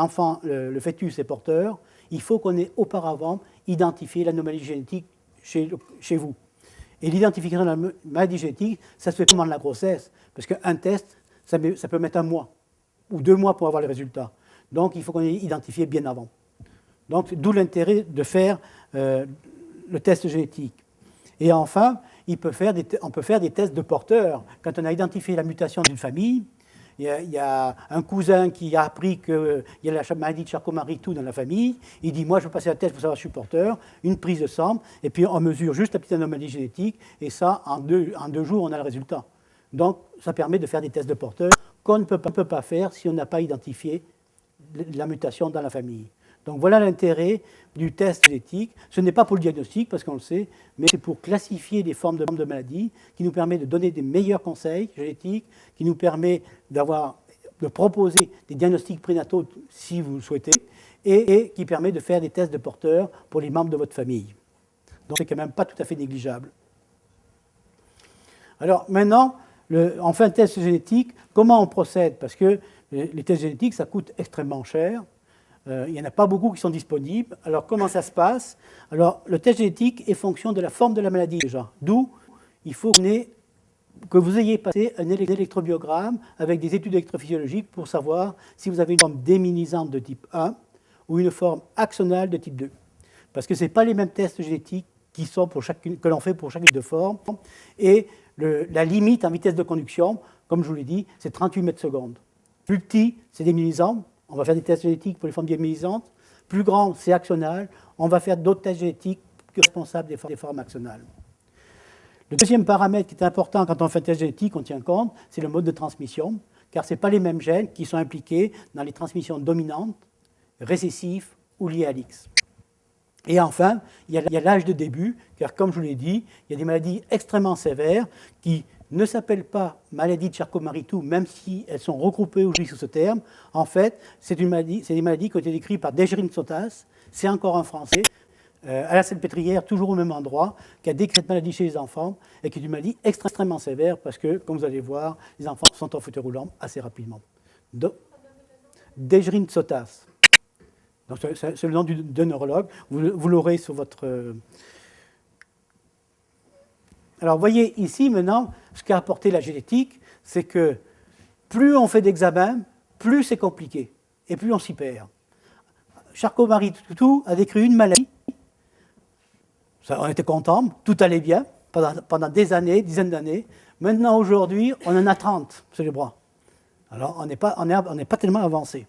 le fœtus est porteur, il faut qu'on ait auparavant identifié l'anomalie génétique chez vous. Et l'identification de la maladie génétique, ça se fait au moment de la grossesse, parce qu'un test, ça peut mettre 1 mois ou 2 mois pour avoir les résultats. Donc, il faut qu'on ait identifié bien avant. Donc, d'où l'intérêt de faire le test génétique. Et enfin, on peut faire des tests de porteurs. Quand on a identifié la mutation d'une famille, il y a un cousin qui a appris qu'il y a la maladie de Charcot-Marie-Tooth dans la famille. Il dit, moi, je veux passer un test pour savoir si je suis porteur, une prise de sang, et puis on mesure juste la petite anomalie génétique, et ça, en deux jours, on a le résultat. Donc, ça permet de faire des tests de porteurs qu'on ne peut pas faire si on n'a pas identifié la mutation dans la famille. Donc voilà l'intérêt du test génétique. Ce n'est pas pour le diagnostic, parce qu'on le sait, mais c'est pour classifier les formes de maladies, qui nous permet de donner des meilleurs conseils génétiques, qui nous permet de proposer des diagnostics prénataux si vous le souhaitez, et qui permet de faire des tests de porteurs pour les membres de votre famille. Donc c'est quand même pas tout à fait négligeable. Alors maintenant, on fait un test génétique. Comment on procède? Parce que les tests génétiques, ça coûte extrêmement cher. Il n'y en a pas beaucoup qui sont disponibles. Alors comment ça se passe? Alors le test génétique est fonction de la forme de la maladie déjà. D'où il faut que vous ayez passé un électrobiogramme avec des études électrophysiologiques pour savoir si vous avez une forme démyélisante de type 1 ou une forme axonale de type 2. Parce que ce n'est pas les mêmes tests génétiques que l'on fait pour chacune de formes. Et la limite en vitesse de conduction, comme je vous l'ai dit, c'est 38 mètres secondes. Plus petit, c'est démyélisant. On va faire des tests génétiques pour les formes démyélisantes. Plus grand, c'est axonal. On va faire d'autres tests génétiques responsables des formes axonales. Le deuxième paramètre qui est important quand on fait un test génétique, on tient compte, c'est le mode de transmission, car ce n'est pas les mêmes gènes qui sont impliqués dans les transmissions dominantes, récessives ou liées à l'X. Et enfin, il y a l'âge de début, car comme je vous l'ai dit, il y a des maladies extrêmement sévères qui ne s'appellent pas maladies de Charcot-Marie-Tooth, même si elles sont regroupées aujourd'hui sous ce terme. En fait, c'est des maladies qui ont été décrites par Desjardins Sotas, c'est encore un Français, à la Salpêtrière, toujours au même endroit, qui a décrit cette maladie chez les enfants, et qui est une maladie extrêmement sévère, parce que, comme vous allez voir, les enfants sont en fauteuil roulant assez rapidement. Desjardins Sotas. C'est le nom d'un neurologue. Vous l'aurez sur votre... Alors, vous voyez ici, maintenant, ce qu'a apporté la génétique, c'est que plus on fait d'examens, plus c'est compliqué, et plus on s'y perd. Charcot-Marie-Tooth a décrit une maladie. On était contents, tout allait bien, pendant des années, dizaines d'années. Maintenant, aujourd'hui, on en a 30 sur les bras. Alors, on n'est pas tellement avancé.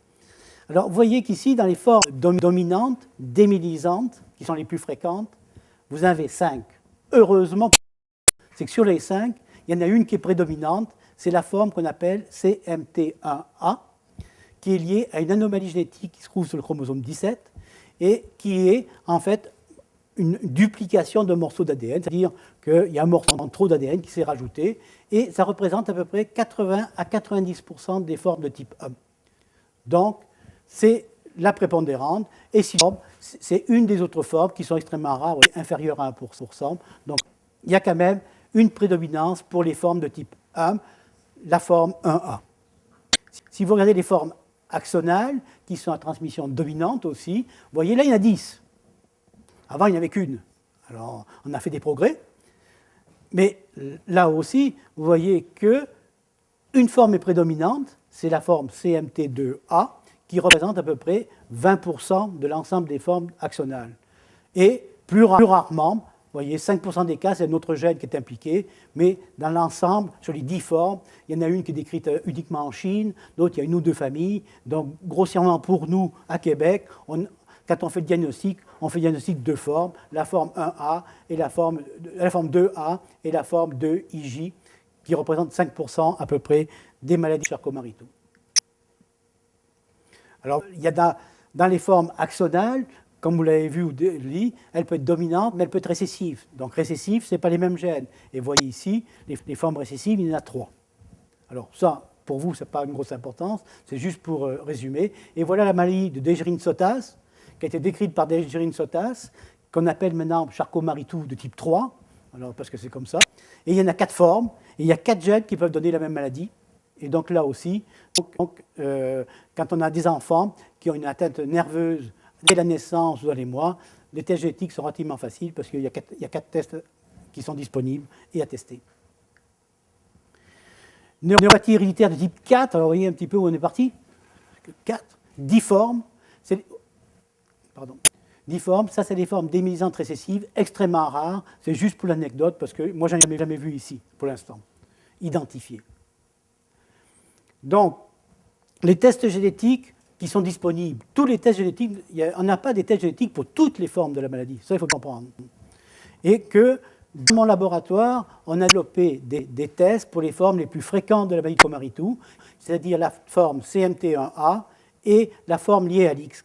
Alors, vous voyez qu'ici, dans les formes dominantes, démyélisantes, qui sont les plus fréquentes, vous en avez 5. Heureusement, c'est que sur les 5, il y en a une qui est prédominante, c'est la forme qu'on appelle CMT1A, qui est liée à une anomalie génétique qui se trouve sur le chromosome 17 et qui est en fait une duplication d'un morceau d'ADN, c'est-à-dire qu'il y a un morceau en trop d'ADN qui s'est rajouté, et ça représente à peu près 80 à 90% des formes de type 1. Donc, c'est la prépondérante, et sinon, c'est une des autres formes qui sont extrêmement rares, inférieures à 1%. Donc, il y a quand même une prédominance pour les formes de type 1, la forme 1A. Si vous regardez les formes axonales, qui sont à transmission dominante aussi, vous voyez là, il y en a 10. Avant, il n'y en avait qu'une. Alors, on a fait des progrès. Mais là aussi, vous voyez qu'une forme est prédominante, c'est la forme CMT2A, qui représente à peu près 20% de l'ensemble des formes axonales. Et plus rarement, vous voyez, 5% des cas, c'est un autre gène qui est impliqué, mais dans l'ensemble, sur les 10 formes, il y en a une qui est décrite uniquement en Chine, d'autres, il y a une ou deux familles. Donc, grossièrement, pour nous, à Québec, quand on fait le diagnostic, on fait le diagnostic de deux formes, la forme 1A et la forme 2A et la forme 2IJ, qui représentent 5% à peu près des maladies de Charcot-Marie-Tooth. Alors, il y a dans les formes axonales, comme vous l'avez vu ou dit, elle peut être dominante, mais elle peut être récessive. Donc, récessive, ce n'est pas les mêmes gènes. Et vous voyez ici, les formes récessives, il y en a 3. Alors, ça, pour vous, ce n'est pas une grosse importance, c'est juste pour résumer. Et voilà la maladie de Desjardins Sotas, qui a été décrite par Desjardins Sotas, qu'on appelle maintenant Charcot-Marie-Tooth de type 3, alors, parce que c'est comme ça. Et il y en a 4 formes, et il y a 4 gènes qui peuvent donner la même maladie. Et donc là aussi, quand on a des enfants qui ont une atteinte nerveuse dès la naissance ou dans les mois, les tests génétiques sont relativement faciles parce qu'il y a 4 tests qui sont disponibles et à tester. Neuropathie héréditaire de type 4, alors vous voyez un petit peu où on est parti. 4, 10 formes. 10 formes, ça c'est des formes démyélisantes récessives, extrêmement rares. C'est juste pour l'anecdote parce que moi je n'en ai jamais vu ici pour l'instant, identifié. Donc, les tests génétiques qui sont disponibles, tous les tests génétiques, on n'a pas des tests génétiques pour toutes les formes de la maladie, ça il faut comprendre. Et que dans mon laboratoire, on a développé des tests pour les formes les plus fréquentes de la maladie de Charcot-Marie-Tooth, c'est-à-dire la forme CMT1A et la forme liée à l'X.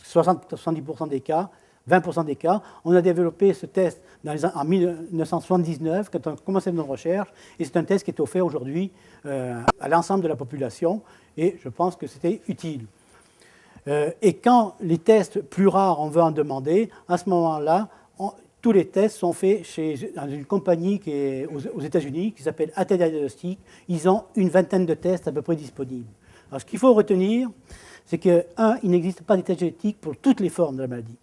70% des cas, 20% des cas. On a développé ce test en 1979, quand on a commencé nos recherches, et c'est un test qui est offert aujourd'hui à l'ensemble de la population, et je pense que c'était utile. Et quand les tests plus rares, on veut en demander, à ce moment-là, tous les tests sont faits dans une compagnie qui est aux États-Unis, qui s'appelle AT Diagnostic. Ils ont une vingtaine de tests à peu près disponibles. Alors, ce qu'il faut retenir, c'est que, un, il n'existe pas de test génétique pour toutes les formes de la maladie.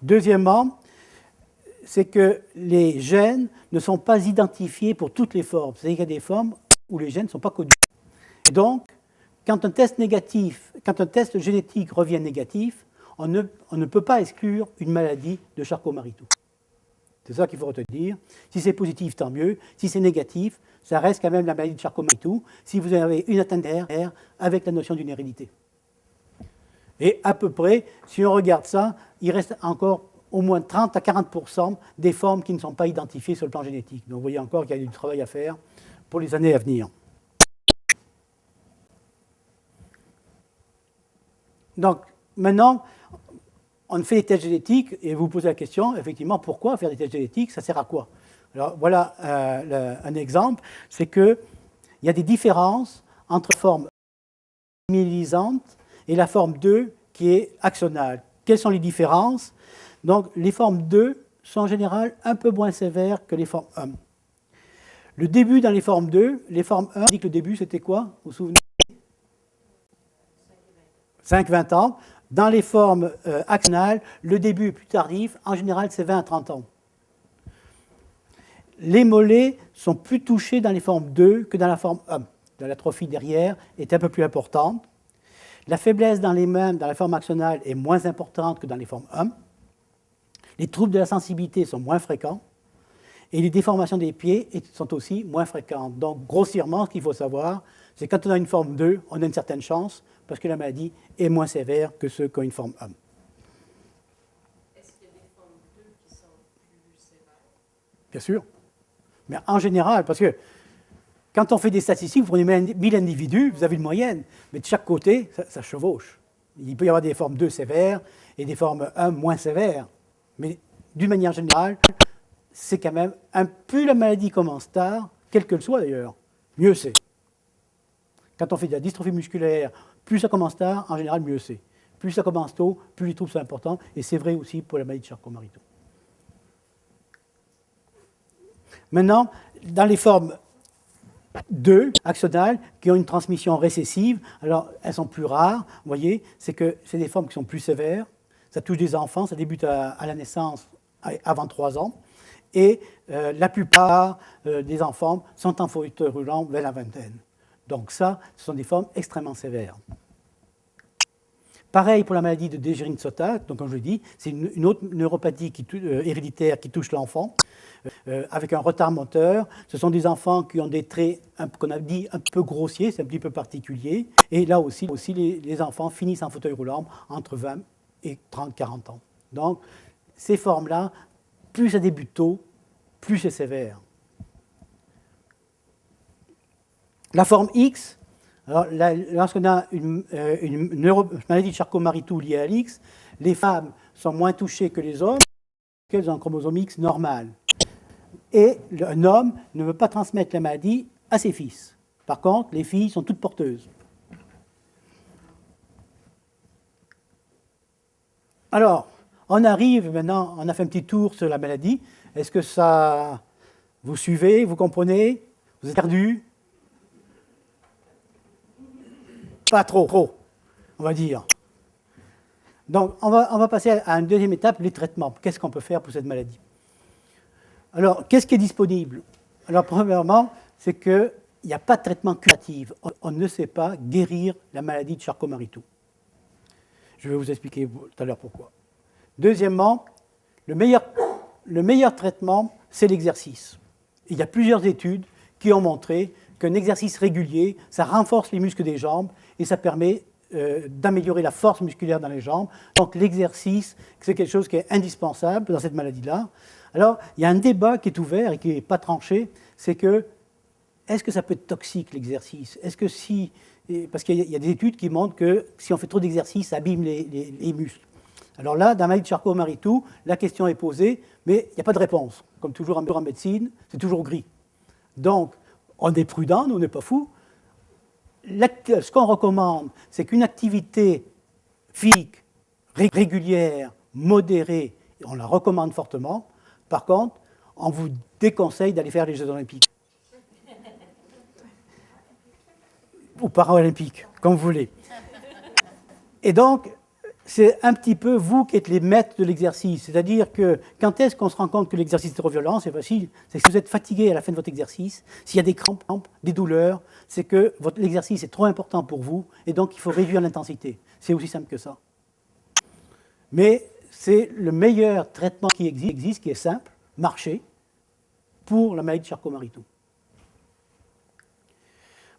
Deuxièmement, c'est que les gènes ne sont pas identifiés pour toutes les formes. C'est-à-dire qu'il y a des formes où les gènes ne sont pas connus. Et donc, quand un test génétique revient négatif, on ne peut pas exclure une maladie de Charcot-Marie-Tooth. C'est ça qu'il faut retenir. Si c'est positif, tant mieux. Si c'est négatif, ça reste quand même la maladie de Charcot-Marie-Tooth si vous avez une atteinte R avec la notion d'une hérédité. Et à peu près, si on regarde ça, il reste encore au moins 30 à 40% des formes qui ne sont pas identifiées sur le plan génétique. Donc vous voyez encore qu'il y a du travail à faire pour les années à venir. Donc maintenant, on fait des tests génétiques et vous vous posez la question, effectivement, pourquoi faire des tests génétiques? Ça sert à quoi? Alors voilà un exemple, c'est qu'il y a des différences entre la forme myélisante et la forme 2 qui est axonale. Quelles sont les différences? Donc les formes 2 sont en général un peu moins sévères que les formes 1. Le début dans les formes 2, les formes 1, on dit que le début c'était quoi? Vous vous souvenez? 5-20 ans. Dans les formes axonales, le début est plus tardif, en général c'est 20 à 30 ans. Les mollets sont plus touchés dans les formes 2 que dans la forme 1. L'atrophie derrière est un peu plus importante. La faiblesse dans les mains, dans la forme axonale, est moins importante que dans les formes 1. Les troubles de la sensibilité sont moins fréquents. Et les déformations des pieds sont aussi moins fréquentes. Donc, grossièrement, ce qu'il faut savoir, c'est que quand on a une forme 2, on a une certaine chance, parce que la maladie est moins sévère que ceux qui ont une forme 1. Est-ce qu'il y a des formes 2 qui sont plus sévères? Bien sûr. Mais en général, parce que quand on fait des statistiques, vous prenez 1000 individus, vous avez une moyenne, mais de chaque côté, ça chevauche. Il peut y avoir des formes 2 sévères et des formes 1 moins sévères. Mais d'une manière générale, c'est quand même, plus la maladie commence tard, quelle qu'elle soit d'ailleurs, mieux c'est. Quand on fait de la dystrophie musculaire, plus ça commence tard, en général, mieux c'est. Plus ça commence tôt, plus les troubles sont importants, et c'est vrai aussi pour la maladie de Charcot-Marie-Tooth. Maintenant, dans les formes 2, axonales, qui ont une transmission récessive, alors elles sont plus rares, vous voyez, c'est que c'est des formes qui sont plus sévères, ça touche des enfants, ça débute à la naissance avant 3 ans, et la plupart des enfants sont en fauteuil roulant vers la vingtaine. Donc ça, ce sont des formes extrêmement sévères. Pareil pour la maladie de Dejerine-Sota, donc comme je l'ai dit, c'est une autre neuropathie héréditaire qui touche l'enfant, avec un retard moteur. Ce sont des enfants qui ont des traits qu'on a dit un peu grossiers, c'est un petit peu particulier. Et là aussi les enfants finissent en fauteuil roulant entre 20 et 30-40 ans. Donc ces formes-là, plus ça débute tôt, plus c'est sévère. La forme X, alors lorsqu'on a une maladie de Charcot-Marie-Tooth liée à l'X, les femmes sont moins touchées que les hommes, parce qu'elles ont un chromosome X normal. Et un homme ne veut pas transmettre la maladie à ses fils. Par contre, les filles sont toutes porteuses. Alors, on arrive maintenant, on a fait un petit tour sur la maladie. Est-ce que ça, vous suivez, vous comprenez? Vous êtes perdu? Pas trop, on va dire. Donc, on va passer à une deuxième étape, les traitements. Qu'est-ce qu'on peut faire pour cette maladie? Alors, qu'est-ce qui est disponible? Alors, premièrement, c'est qu'il n'y a pas de traitement curatif. On ne sait pas guérir la maladie de Charcot-Marie-Tooth. Je vais vous expliquer tout à l'heure pourquoi. Deuxièmement, le meilleur traitement, c'est l'exercice. Il y a plusieurs études qui ont montré qu'un exercice régulier, ça renforce les muscles des jambes et ça permet d'améliorer la force musculaire dans les jambes. Donc l'exercice, c'est quelque chose qui est indispensable dans cette maladie-là. Alors, il y a un débat qui est ouvert et qui n'est pas tranché, c'est que, est-ce que ça peut être toxique l'exercice? Est-ce que si... Parce qu'il y a des études qui montrent que si on fait trop d'exercice, ça abîme les muscles. Alors là, dans la maladie de Charcot-Marie-Tooth, la question est posée, mais il n'y a pas de réponse. Comme toujours en médecine, c'est toujours gris. Donc, on est prudent, nous, on n'est pas fous. Ce qu'on recommande, c'est qu'une activité physique régulière, modérée on la recommande fortement. Par contre, on vous déconseille d'aller faire les Jeux olympiques. Ou paralympiques, comme vous voulez. Et donc, c'est un petit peu vous qui êtes les maîtres de l'exercice. C'est-à-dire que quand est-ce qu'on se rend compte que l'exercice est trop violent? C'est facile. C'est que si vous êtes fatigué à la fin de votre exercice, s'il y a des crampes, des douleurs, c'est que l'exercice est trop important pour vous et donc il faut réduire l'intensité. C'est aussi simple que ça. Mais c'est le meilleur traitement qui existe, qui est simple, marcher, pour la maladie de Charcot-Marie-Tooth.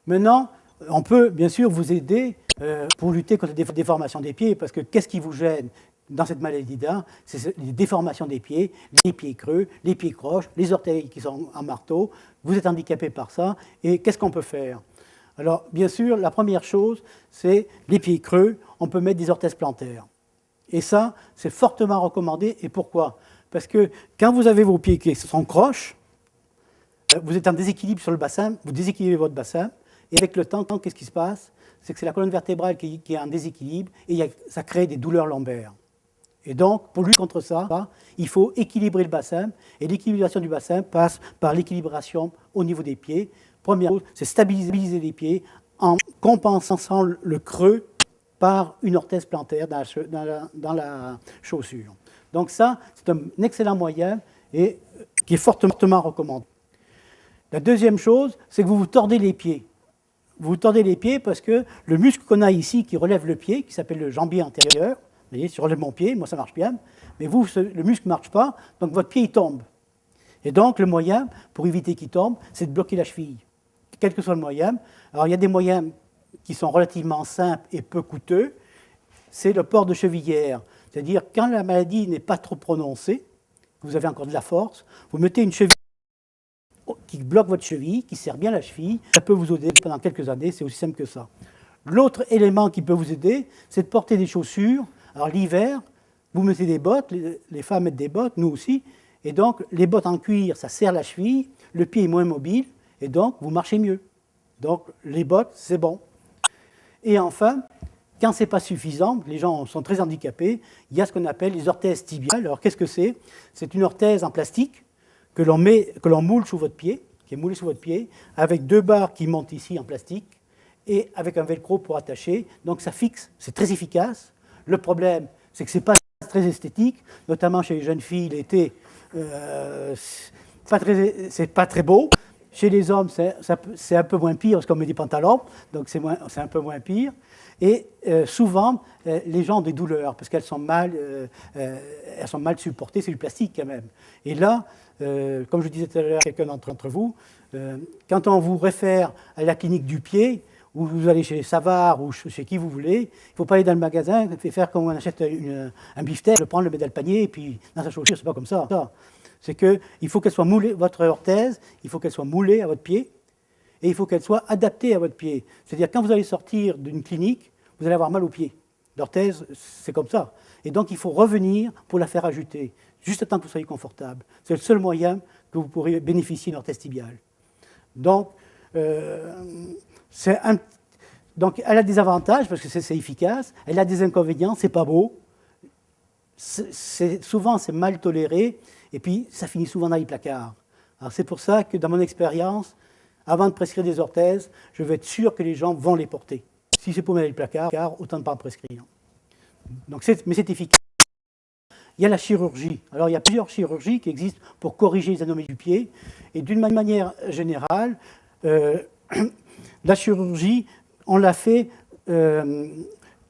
Maintenant, on peut bien sûr vous aider pour lutter contre les déformations des pieds, parce que qu'est-ce qui vous gêne dans cette maladie-là? C'est les déformations des pieds, les pieds creux, les pieds croches, les orteils qui sont en marteau. Vous êtes handicapé par ça, et qu'est-ce qu'on peut faire? Alors, bien sûr, la première chose, c'est les pieds creux, on peut mettre des orthèses plantaires. Et ça, c'est fortement recommandé. Et pourquoi? Parce que quand vous avez vos pieds qui sont croches, vous êtes en déséquilibre sur le bassin, vous déséquilibrez votre bassin, et avec le temps, qu'est-ce qui se passe? C'est que c'est la colonne vertébrale qui est en déséquilibre, et ça crée des douleurs lombaires. Et donc, pour lutter contre ça, il faut équilibrer le bassin, et l'équilibration du bassin passe par l'équilibration au niveau des pieds. Première chose, c'est stabiliser les pieds en compensant le creux par une orthèse plantaire dans la chaussure. Donc ça, c'est un excellent moyen et qui est fortement recommandé. La deuxième chose, c'est que vous vous tordez les pieds. Vous vous tordez les pieds parce que le muscle qu'on a ici qui relève le pied, qui s'appelle le jambier antérieur, vous voyez, si je relève mon pied, moi ça marche bien, mais vous, le muscle ne marche pas, donc votre pied il tombe. Et donc le moyen, pour éviter qu'il tombe, c'est de bloquer la cheville, quel que soit le moyen. Alors il y a des moyens qui sont relativement simples et peu coûteux, c'est le port de chevillère. C'est-à-dire, quand la maladie n'est pas trop prononcée, vous avez encore de la force, vous mettez une cheville qui bloque votre cheville, qui serre bien la cheville, ça peut vous aider pendant quelques années, c'est aussi simple que ça. L'autre élément qui peut vous aider, c'est de porter des chaussures. Alors l'hiver, vous mettez des bottes, les femmes mettent des bottes, nous aussi, et donc les bottes en cuir, ça serre la cheville, le pied est moins mobile, et donc vous marchez mieux. Donc les bottes, c'est bon. Et enfin, quand ce n'est pas suffisant, les gens sont très handicapés, il y a ce qu'on appelle les orthèses tibiales. Alors qu'est-ce que c'est? C'est une orthèse en plastique que l'on moule sous votre pied, qui est moulée sous votre pied, avec deux barres qui montent ici en plastique, et avec un velcro pour attacher. Donc ça fixe, c'est très efficace. Le problème, c'est que ce n'est pas très esthétique, notamment chez les jeunes filles, l'été, c'est pas très beau. Chez les hommes, c'est un peu moins pire parce qu'on met des pantalons, donc c'est un peu moins pire. Et souvent, les gens ont des douleurs parce qu'elles sont mal supportées, c'est du plastique quand même. Et là, comme je disais tout à l'heure à quelqu'un d'entre vous, quand on vous réfère à la clinique du pied, ou vous allez chez Savard ou chez qui vous voulez, il ne faut pas aller dans le magasin et faire comme on achète un beefsteak, le prendre, le mettre dans le panier, et puis dans sa chaussure, c'est pas comme ça. C'est qu'il faut qu'elle soit moulée, votre orthèse, il faut qu'elle soit moulée à votre pied, et il faut qu'elle soit adaptée à votre pied. C'est-à-dire, quand vous allez sortir d'une clinique, vous allez avoir mal au pied. L'orthèse, c'est comme ça. Et donc, il faut revenir pour la faire ajouter, juste le temps que vous soyez confortable. C'est le seul moyen que vous pourrez bénéficier d'une orthèse tibiale. Donc, donc, elle a des avantages, parce que c'est efficace, elle a des inconvénients, c'est pas beau, souvent c'est mal toléré, et puis ça finit souvent dans les placards. Alors c'est pour ça que dans mon expérience, avant de prescrire des orthèses, je veux être sûr que les gens vont les porter. Si c'est pour mettre les placards, autant ne pas en prescrire. Donc mais c'est efficace. Il y a la chirurgie. Alors il y a plusieurs chirurgies qui existent pour corriger les anomalies du pied, et d'une manière générale, la chirurgie, on l'a fait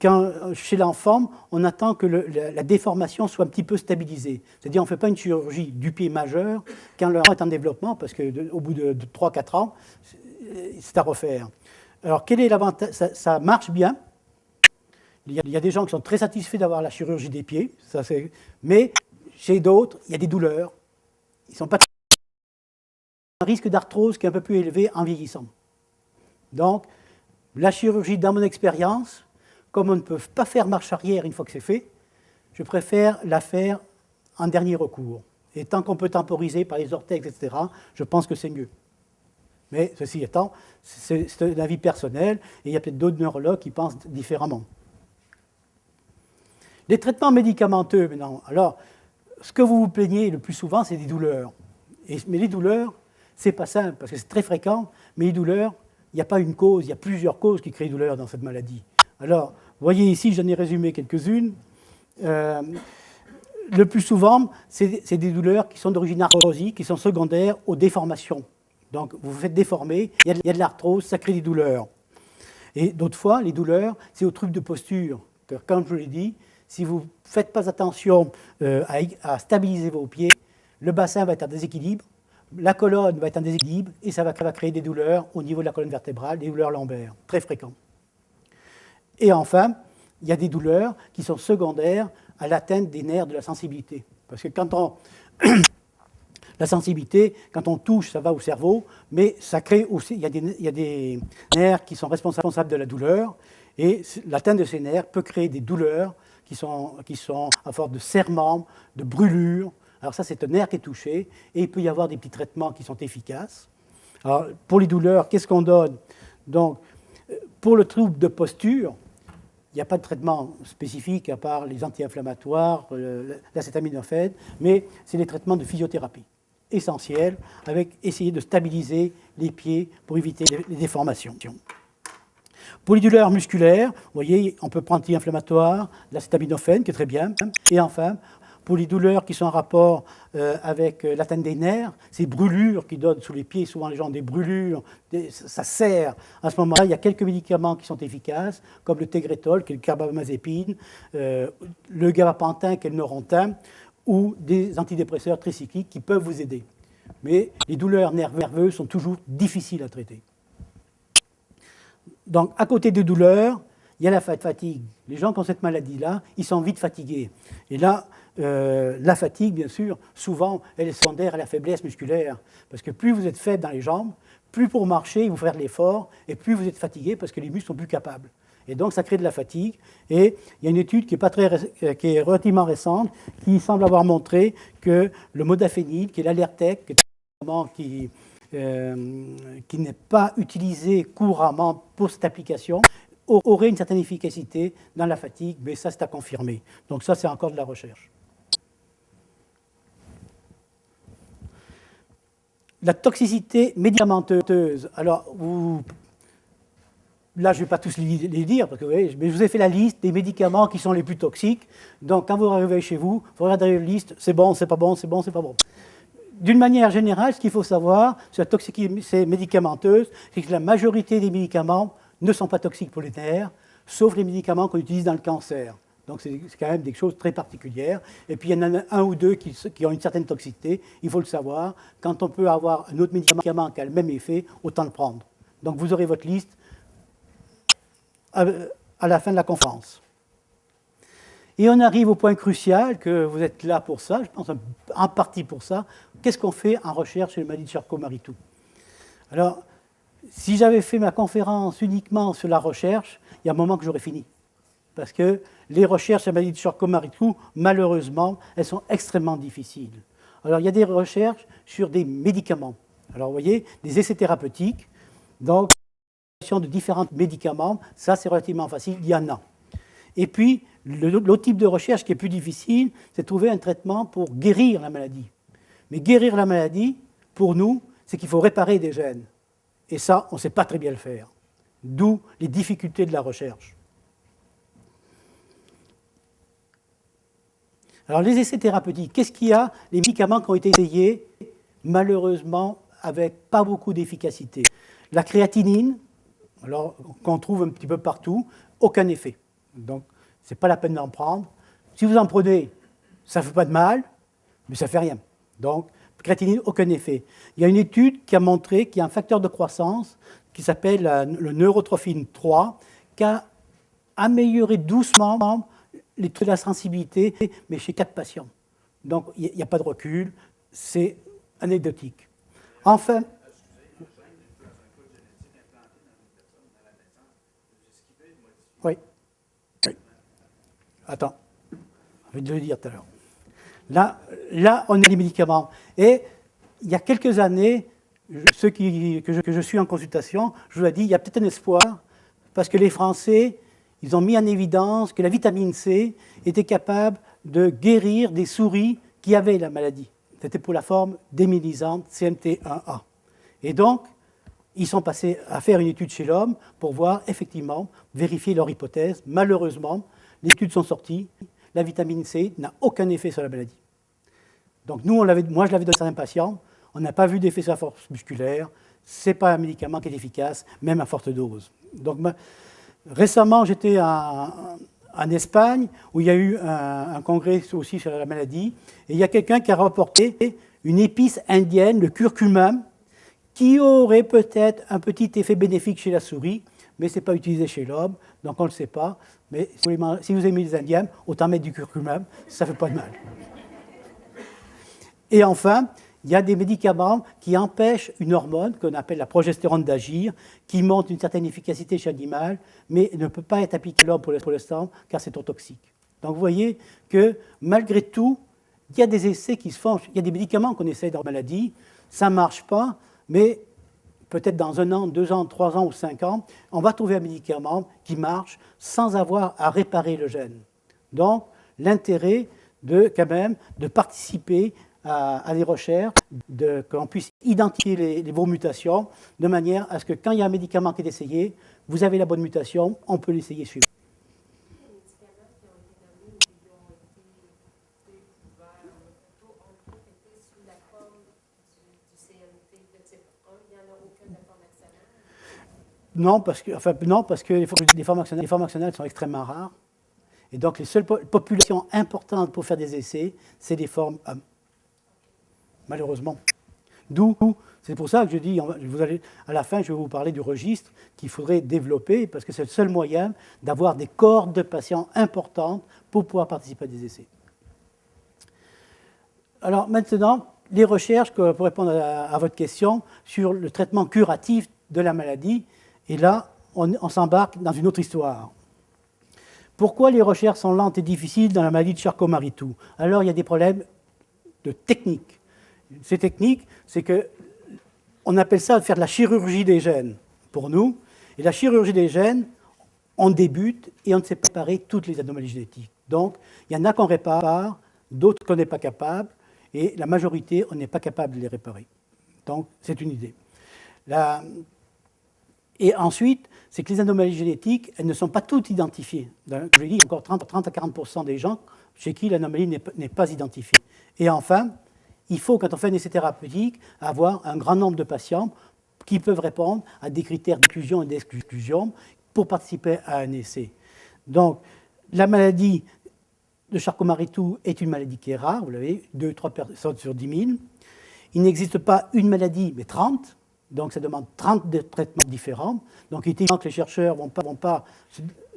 quand, chez l'enfant, on attend que la déformation soit un petit peu stabilisée. C'est-à-dire, on ne fait pas une chirurgie du pied majeur quand l'enfant est en développement, parce qu'au bout de 3-4 ans, c'est à refaire. Alors, quel est l'avantage? Ça marche bien. Il y a des gens qui sont très satisfaits d'avoir la chirurgie des pieds, mais chez d'autres, il y a des douleurs. Ils sont pas un risque d'arthrose qui est un peu plus élevé en vieillissant. Donc, la chirurgie, dans mon expérience, comme on ne peut pas faire marche arrière une fois que c'est fait, je préfère la faire en dernier recours. Et tant qu'on peut temporiser par les orthèses, etc., je pense que c'est mieux. Mais ceci étant, c'est un avis personnel, et il y a peut-être d'autres neurologues qui pensent différemment. Les traitements médicamenteux, maintenant. Alors, ce que vous vous plaignez le plus souvent, c'est des douleurs. Mais les douleurs, ce n'est pas simple, parce que c'est très fréquent, mais les douleurs, il n'y a pas une cause, il y a plusieurs causes qui créent les douleurs dans cette maladie. Alors, vous voyez ici, j'en ai résumé quelques-unes. Le plus souvent, c'est des douleurs qui sont d'origine arthrosique, qui sont secondaires aux déformations. Donc, vous vous faites déformer, il y a de l'arthrose, ça crée des douleurs. Et d'autres fois, les douleurs, c'est aux troubles de posture. Comme je l'ai dit, si vous ne faites pas attention à stabiliser vos pieds, le bassin va être en déséquilibre, la colonne va être en déséquilibre, et ça va créer des douleurs au niveau de la colonne vertébrale, des douleurs lombaires, très fréquentes. Et enfin, il y a des douleurs qui sont secondaires à l'atteinte des nerfs de la sensibilité. Parce que la sensibilité, quand on touche, ça va au cerveau, mais ça crée aussi, il y a des nerfs qui sont responsables de la douleur, et l'atteinte de ces nerfs peut créer des douleurs qui sont à force de serrement, de brûlure. Alors ça, c'est un nerf qui est touché, et il peut y avoir des petits traitements qui sont efficaces. Alors, pour les douleurs, qu'est-ce qu'on donne? Donc, pour le trouble de posture, il n'y a pas de traitement spécifique à part les anti-inflammatoires, l'acétaminophène, mais c'est les traitements de physiothérapie essentiels, avec essayer de stabiliser les pieds pour éviter les déformations. Pour les douleurs musculaires, vous voyez, on peut prendre anti-inflammatoire, l'acétaminophène, qui est très bien, et enfin, pour les douleurs qui sont en rapport avec l'atteinte des nerfs, ces brûlures qui donnent sous les pieds, souvent les gens ont des brûlures, ça serre. À ce moment-là, il y a quelques médicaments qui sont efficaces, comme le Tegretol, qui est le carbamazépine, le gabapentin, qui est le neurontin, ou des antidépresseurs tricycliques qui peuvent vous aider. Mais les douleurs nerveuses sont toujours difficiles à traiter. Donc, à côté des douleurs, il y a la fatigue. Les gens qui ont cette maladie-là, ils sont vite fatigués. Et là, la fatigue, bien sûr, souvent, elle est secondaire à la faiblesse musculaire. Parce que plus vous êtes faible dans les jambes, plus pour marcher, il faut faire de l'effort, et plus vous êtes fatigué parce que les muscles sont plus capables. Et donc, ça crée de la fatigue. Et il y a une étude qui est relativement récente, qui semble avoir montré que le modafinil, qui est l'Alertec, qui est un médicament qui n'est pas utilisé couramment pour cette application, aurait une certaine efficacité dans la fatigue, mais ça, c'est à confirmer. Donc ça, c'est encore de la recherche. La toxicité médicamenteuse. Alors, là, je ne vais pas tous les dire, parce que, mais je vous ai fait la liste des médicaments qui sont les plus toxiques. Donc, quand vous arrivez chez vous, vous regardez la liste, c'est bon, c'est pas bon, c'est bon, c'est pas bon. D'une manière générale, ce qu'il faut savoir sur la toxicité médicamenteuse, c'est que la majorité des médicaments ne sont pas toxiques pour les nerfs, sauf les médicaments qu'on utilise dans le cancer. Donc c'est quand même des choses très particulières. Et puis il y en a un ou deux qui ont une certaine toxicité, il faut le savoir. Quand on peut avoir un autre médicament qui a le même effet, autant le prendre. Donc vous aurez votre liste à la fin de la conférence. Et on arrive au point crucial, que vous êtes là pour ça, je pense en partie pour ça. Qu'est-ce qu'on fait en recherche sur les maladies de Charcot-Marie-Tooth? Alors, si j'avais fait ma conférence uniquement sur la recherche, il y a un moment que j'aurais fini. Parce que les recherches sur la maladie de Charcot-Marie-Tooth, malheureusement, elles sont extrêmement difficiles. Alors, il y a des recherches sur des médicaments. Alors, vous voyez, des essais thérapeutiques. Donc, de différents médicaments, ça, c'est relativement facile, il y en a. Et puis, l'autre type de recherche qui est plus difficile, c'est de trouver un traitement pour guérir la maladie. Mais guérir la maladie, pour nous, c'est qu'il faut réparer des gènes. Et ça, on ne sait pas très bien le faire. D'où les difficultés de la recherche. Alors, les essais thérapeutiques, qu'est-ce qu'il y a? Les médicaments qui ont été essayés, malheureusement, avec pas beaucoup d'efficacité. La créatinine, alors qu'on trouve un petit peu partout, aucun effet. Donc, ce n'est pas la peine d'en prendre. Si vous en prenez, ça ne fait pas de mal, mais ça ne fait rien. Donc, créatinine, aucun effet. Il y a une étude qui a montré qu'il y a un facteur de croissance qui s'appelle le neurotrophine 3, qui a amélioré doucement les taux de la sensibilité, mais chez 4 patients. Donc, il n'y a pas de recul, c'est anecdotique. Enfin, oui. Attends, je vais te le dire tout à l'heure. Là, on a les médicaments. Et il y a quelques années, ceux que je suis en consultation, je vous ai dit, il y a peut-être un espoir, parce que les Français, ils ont mis en évidence que la vitamine C était capable de guérir des souris qui avaient la maladie. C'était pour la forme démyélisante CMT1A. Et donc, ils sont passés à faire une étude chez l'homme pour voir, effectivement, vérifier leur hypothèse. Malheureusement, les études sont sorties. La vitamine C n'a aucun effet sur la maladie. Donc, moi, je l'avais donné à certains patients. On n'a pas vu d'effet sur la force musculaire. Ce n'est pas un médicament qui est efficace, même à forte dose. Donc, récemment, j'étais en Espagne, où il y a eu un congrès aussi sur la maladie. Et il y a quelqu'un qui a rapporté une épice indienne, le curcumum, qui aurait peut-être un petit effet bénéfique chez la souris, mais ce n'est pas utilisé chez l'homme, donc on ne le sait pas. Mais si vous aimez les Indiens, autant mettre du curcumum, ça ne fait pas de mal. Et enfin, il y a des médicaments qui empêchent une hormone qu'on appelle la progestérone d'agir, qui montre une certaine efficacité chez l'animal, mais ne peut pas être appliquée à l'homme pour l'instant, car c'est trop toxique. Donc vous voyez que malgré tout, il y a des essais qui se font, il y a des médicaments qu'on essaie dans la maladie, ça ne marche pas, mais peut-être dans 1 an, 2 ans, 3 ans ou 5 ans, on va trouver un médicament qui marche sans avoir à réparer le gène. Donc, l'intérêt quand même de participer à des recherches, qu'on puisse identifier vos mutations, de manière à ce que quand il y a un médicament qui est essayé, vous avez la bonne mutation, on peut l'essayer chez vous. Les médicaments qui ont été nommés ou qui ont été découverts ont tous été sous la forme du CMT de type 1. Il n'y en a aucun de forme actionnelle? Non, parce que les formes actionnelles sont extrêmement rares. Et donc, les seules populations importantes pour faire des essais, c'est des formes hommes. Malheureusement. D'où, c'est pour ça que je dis, à la fin, je vais vous parler du registre qu'il faudrait développer, parce que c'est le seul moyen d'avoir des cohortes de patients importantes pour pouvoir participer à des essais. Alors maintenant, les recherches, pour répondre à votre question, sur le traitement curatif de la maladie, et là, on s'embarque dans une autre histoire. Pourquoi les recherches sont lentes et difficiles dans la maladie de Charcot-Marie-Tooth? Alors, il y a des problèmes de technique. Ces techniques, c'est qu'on appelle ça faire de la chirurgie des gènes pour nous. Et la chirurgie des gènes, on débute et on ne sait pas réparer toutes les anomalies génétiques. Donc, il y en a qu'on répare, d'autres qu'on n'est pas capable, et la majorité, on n'est pas capable de les réparer. Donc, c'est une idée. Et ensuite, c'est que les anomalies génétiques, elles ne sont pas toutes identifiées. Comme je l'ai dit, il y a encore 30 à 40% des gens chez qui l'anomalie n'est pas identifiée. Et enfin, il faut, quand on fait un essai thérapeutique, avoir un grand nombre de patients qui peuvent répondre à des critères d'inclusion et d'exclusion pour participer à un essai. Donc, la maladie de Charcot-Marie-Tooth est une maladie qui est rare, vous l'avez, 2-3 personnes sur 10 000. Il n'existe pas une maladie, mais 30. Donc, ça demande 30 traitements différents. Donc, il est évident que les chercheurs ne vont pas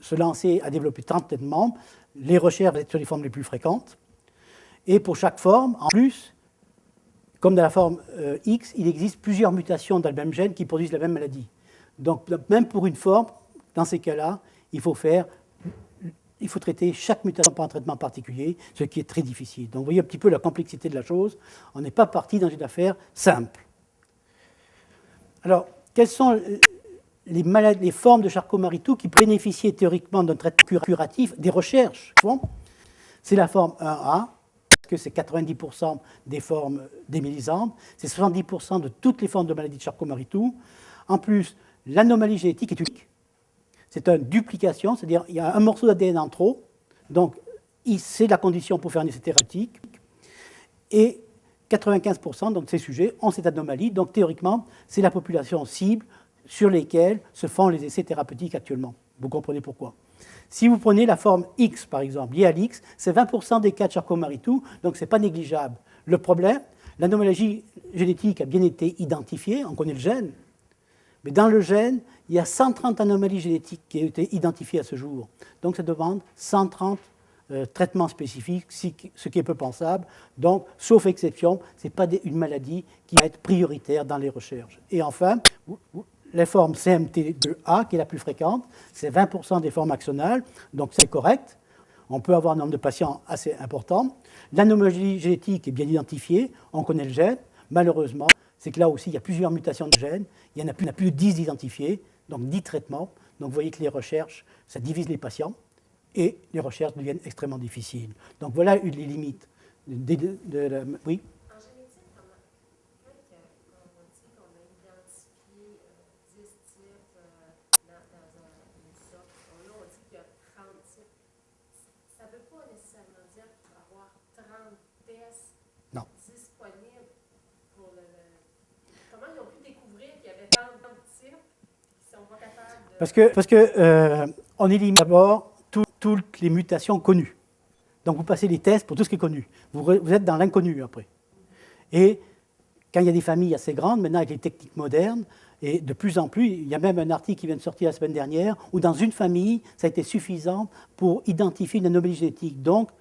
se lancer à développer 30 traitements. Les recherches vont être sur les formes les plus fréquentes. Et pour chaque forme, en plus, comme dans la forme X, il existe plusieurs mutations dans le même gène qui produisent la même maladie. Donc, même pour une forme, dans ces cas-là, il faut traiter chaque mutation par un traitement particulier, ce qui est très difficile. Donc, vous voyez un petit peu la complexité de la chose. On n'est pas parti dans une affaire simple. Alors, quelles sont les formes de Charcot-Marie-Tooth qui bénéficiaient théoriquement d'un traitement curatif des recherches? C'est la forme 1A, parce que c'est 90% des formes démyélisantes, c'est 70% de toutes les formes de maladie de Charcot-Marie-Tooth. En plus, l'anomalie génétique est unique. C'est une duplication, c'est-à-dire qu'il y a un morceau d'ADN en trop, donc c'est la condition pour faire un essai thérapeutique. Et 95% de ces sujets ont cette anomalie, donc théoriquement, c'est la population cible sur lesquelles se font les essais thérapeutiques actuellement. Vous comprenez pourquoi. Si vous prenez la forme X, par exemple, liée à l'X, c'est 20% des cas de Charcot-Marie-Tooth, donc ce n'est pas négligeable. Le problème, l'anomalie génétique a bien été identifiée, on connaît le gène, mais dans le gène, il y a 130 anomalies génétiques qui ont été identifiées à ce jour. Donc ça demande 130 traitements spécifiques, ce qui est peu pensable. Donc, sauf exception, ce n'est pas une maladie qui va être prioritaire dans les recherches. Et enfin, la forme CMT2A, qui est la plus fréquente, c'est 20% des formes axonales, donc c'est correct. On peut avoir un nombre de patients assez important. L'anomalie génétique est bien identifiée, on connaît le gène. Malheureusement, c'est que là aussi, il y a plusieurs mutations de gènes. Il y en a plus de 10 identifiés, donc 10 traitements. Donc vous voyez que les recherches, ça divise les patients et les recherches deviennent extrêmement difficiles. Donc voilà les limites Oui. En génétique, quand on dit qu'on a identifié 10 types dans une sorte, là, on dit qu'il y a 30 types. Ça ne veut pas nécessairement dire qu'il va y avoir 30 tests Non. disponibles pour le. Comment ils ont pu découvrir qu'il y avait tant de types qui ne sont pas capables de. Parce que on élimine d'abord toutes les mutations connues. Donc vous passez les tests pour tout ce qui est connu. Vous êtes dans l'inconnu après. Et quand il y a des familles assez grandes, maintenant avec les techniques modernes, et de plus en plus, il y a même un article qui vient de sortir la semaine dernière, où dans une famille, ça a été suffisant pour identifier une anomalie génétique. Donc,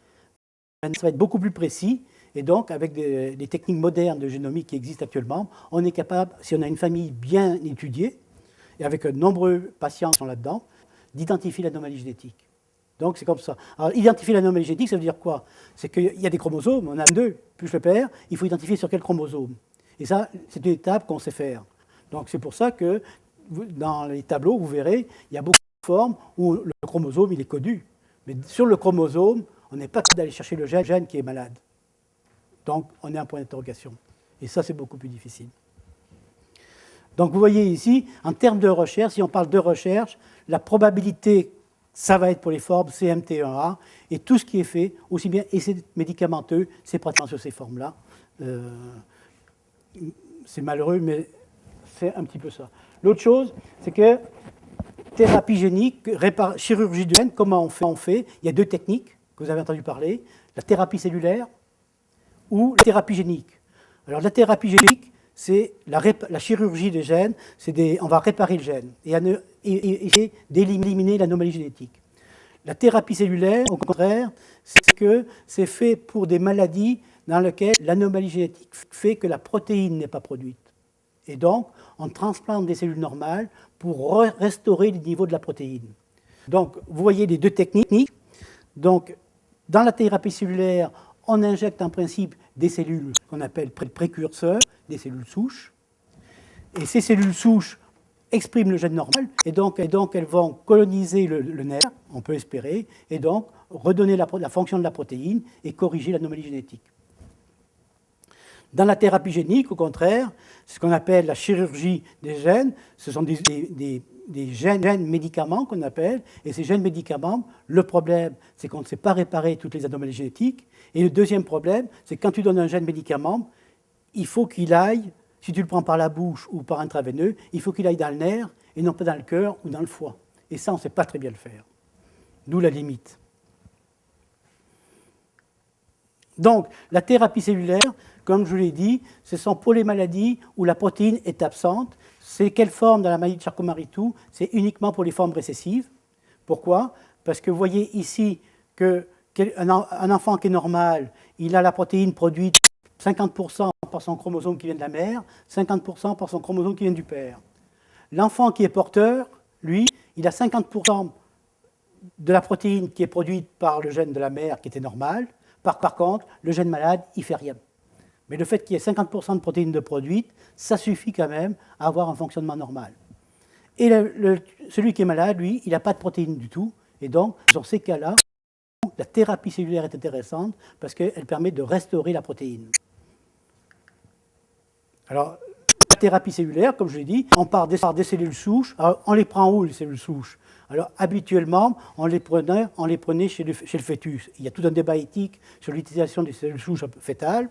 ça va être beaucoup plus précis. Et donc, avec des techniques modernes de génomique qui existent actuellement, on est capable, si on a une famille bien étudiée, et avec nombreux patients qui sont là-dedans, d'identifier l'anomalie génétique. Donc, c'est comme ça. Alors, identifier l'anomalie génétique, ça veut dire quoi? C'est qu'il y a des chromosomes, on a deux, plus le père, il faut identifier sur quel chromosome. Et ça, c'est une étape qu'on sait faire. Donc, c'est pour ça que dans les tableaux, vous verrez, il y a beaucoup de formes où le chromosome, il est connu. Mais sur le chromosome, on n'est pas capable d'aller chercher le gène qui est malade. Donc, on est un point d'interrogation. Et ça, c'est beaucoup plus difficile. Donc, vous voyez ici, en termes de recherche, si on parle de recherche, la probabilité, ça va être pour les formes CMT1A, et tout ce qui est fait, aussi bien essais médicamenteux, c'est pratiquement sur ces formes-là. C'est malheureux, mais c'est un petit peu ça. L'autre chose, c'est que thérapie génique, chirurgie du gène, comment on fait? Il y a deux techniques que vous avez entendu parler, la thérapie cellulaire ou la thérapie génique. Alors la thérapie génique, c'est la chirurgie des gènes, on va réparer le gène et essayer d'éliminer l'anomalie génétique. La thérapie cellulaire, au contraire, c'est fait pour des maladies dans lesquelles l'anomalie génétique fait que la protéine n'est pas produite. Et donc, on transplante des cellules normales pour restaurer le niveau de la protéine. Donc, vous voyez les deux techniques. Donc, dans la thérapie cellulaire, on injecte en principe des cellules qu'on appelle précurseurs, des cellules souches. Et ces cellules souches expriment le gène normal, et donc elles vont coloniser le nerf, on peut espérer, et donc redonner la fonction de la protéine et corriger l'anomalie génétique. Dans la thérapie génique, au contraire, ce qu'on appelle la chirurgie des gènes, ce sont des gènes médicaments qu'on appelle, et ces gènes médicaments, le problème, c'est qu'on ne sait pas réparer toutes les anomalies génétiques, et le deuxième problème, c'est que quand tu donnes un gène médicament, il faut qu'il aille, si tu le prends par la bouche ou par intraveineux, il faut qu'il aille dans le nerf, et non pas dans le cœur ou dans le foie. Et ça, on ne sait pas très bien le faire. D'où la limite. Donc, la thérapie cellulaire, comme je vous l'ai dit, ce sont pour les maladies où la protéine est absente. C'est quelle forme dans la maladie de Charcot-Marie-Tooth? C'est uniquement pour les formes récessives. Pourquoi? Parce que vous voyez ici qu'un enfant qui est normal, il a la protéine produite 50% par son chromosome qui vient de la mère, 50% par son chromosome qui vient du père. L'enfant qui est porteur, lui, il a 50% de la protéine qui est produite par le gène de la mère qui était normal. Par contre, le gène malade, il ne fait rien. Mais le fait qu'il y ait 50% de protéines de produite, ça suffit quand même à avoir un fonctionnement normal. Et celui qui est malade, lui, il n'a pas de protéines du tout. Et donc, dans ces cas-là, la thérapie cellulaire est intéressante parce qu'elle permet de restaurer la protéine. Alors, la thérapie cellulaire, comme je l'ai dit, on part des cellules souches. Alors, on les prend où, les cellules souches? Alors, habituellement, on les prenait chez le fœtus. Il y a tout un débat éthique sur l'utilisation des cellules souches fœtales.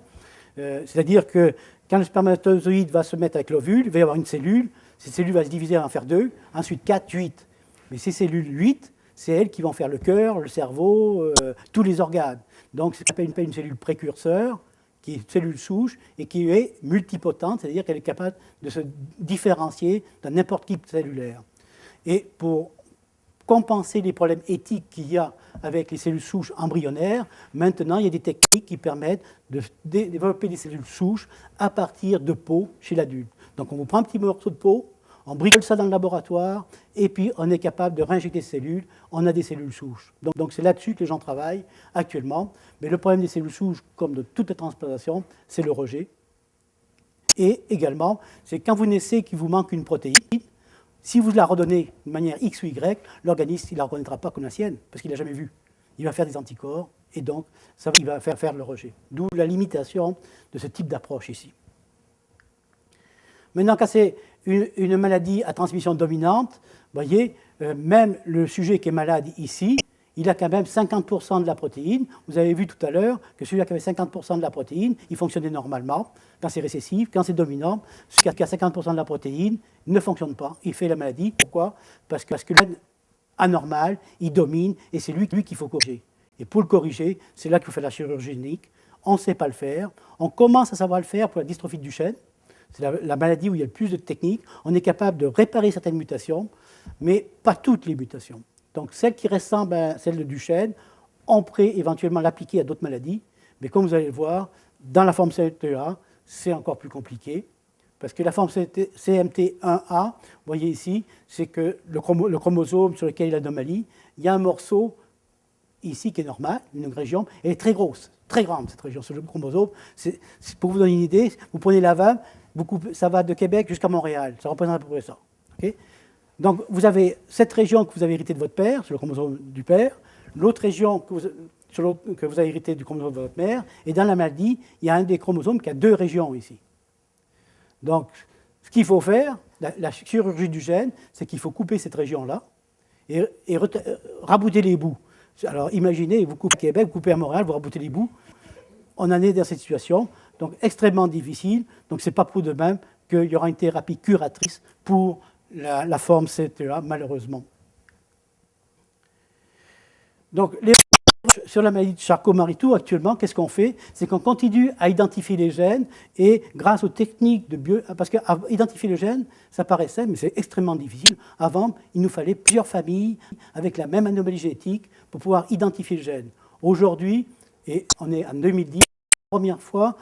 C'est-à-dire que quand le spermatozoïde va se mettre avec l'ovule, il va y avoir une cellule. Cette cellule va se diviser en faire 2, ensuite 4, 8. Mais ces cellules 8, c'est elles qui vont faire le cœur, le cerveau, tous les organes. Donc, ça s'appelle une cellule précurseur, qui est une cellule souche et qui est multipotente, c'est-à-dire qu'elle est capable de se différencier de n'importe quel cellulaire. Et pour compenser les problèmes éthiques qu'il y a avec les cellules souches embryonnaires, maintenant, il y a des techniques qui permettent de développer des cellules souches à partir de peau chez l'adulte. Donc, on vous prend un petit morceau de peau, on bricole ça dans le laboratoire, et puis on est capable de réinjecter des cellules, on a des cellules souches. Donc c'est là-dessus que les gens travaillent actuellement. Mais le problème des cellules souches, comme de toute la transplantation, c'est le rejet. Et également, c'est quand vous naissez qu'il vous manque une protéine, si vous la redonnez de manière X ou Y, l'organisme ne la reconnaîtra pas comme la sienne, parce qu'il ne l'a jamais vue. Il va faire des anticorps, et donc il va faire le rejet. D'où la limitation de ce type d'approche ici. Maintenant, quand c'est une maladie à transmission dominante, vous voyez, même le sujet qui est malade ici, il a quand même 50% de la protéine. Vous avez vu tout à l'heure que celui-là qui avait 50% de la protéine, il fonctionnait normalement quand c'est récessif. Quand c'est dominant, celui qui a 50% de la protéine ne fonctionne pas. Il fait la maladie. Pourquoi? Parce que le gène anormal, il domine et c'est lui qu'il faut corriger. Et pour le corriger, c'est là qu'il faut faire la chirurgie génique. On ne sait pas le faire. On commence à savoir le faire pour la dystrophie de Duchenne. C'est la maladie où il y a le plus de techniques. On est capable de réparer certaines mutations, mais pas toutes les mutations. Donc, celle qui ressemble à celle de Duchenne, on pourrait éventuellement l'appliquer à d'autres maladies. Mais comme vous allez le voir, dans la forme CMT1A, c'est encore plus compliqué. Parce que la forme CMT1A, vous voyez ici, c'est que le chromosome sur lequel il y a l'anomalie, il y a un morceau ici qui est normal, une région, elle est très grosse, très grande cette région sur le chromosome. Pour vous donner une idée, vous prenez la vanne, ça va de Québec jusqu'à Montréal, ça représente à peu près ça. Okay? Donc vous avez cette région que vous avez héritée de votre père, sur le chromosome du père, l'autre région que vous avez héritée du chromosome de votre mère, et dans la maladie, il y a un des chromosomes qui a deux régions ici. Donc ce qu'il faut faire, la chirurgie du gène, c'est qu'il faut couper cette région-là et rabouter les bouts. Alors imaginez, vous coupez à Québec, vous coupez à Montréal, vous raboutez les bouts. On en est dans cette situation, donc extrêmement difficile. Donc ce n'est pas pour de même qu'il y aura une thérapie curatrice pour la forme CTA, malheureusement. Donc sur la maladie de Charcot-Marie-Tooth, actuellement, qu'est-ce qu'on fait? C'est qu'on continue à identifier les gènes et grâce aux techniques de parce qu'identifier le gène, ça paraissait, mais c'est extrêmement difficile. Avant, il nous fallait plusieurs familles avec la même anomalie génétique pour pouvoir identifier le gène. Aujourd'hui, et on est en 2010, la première fois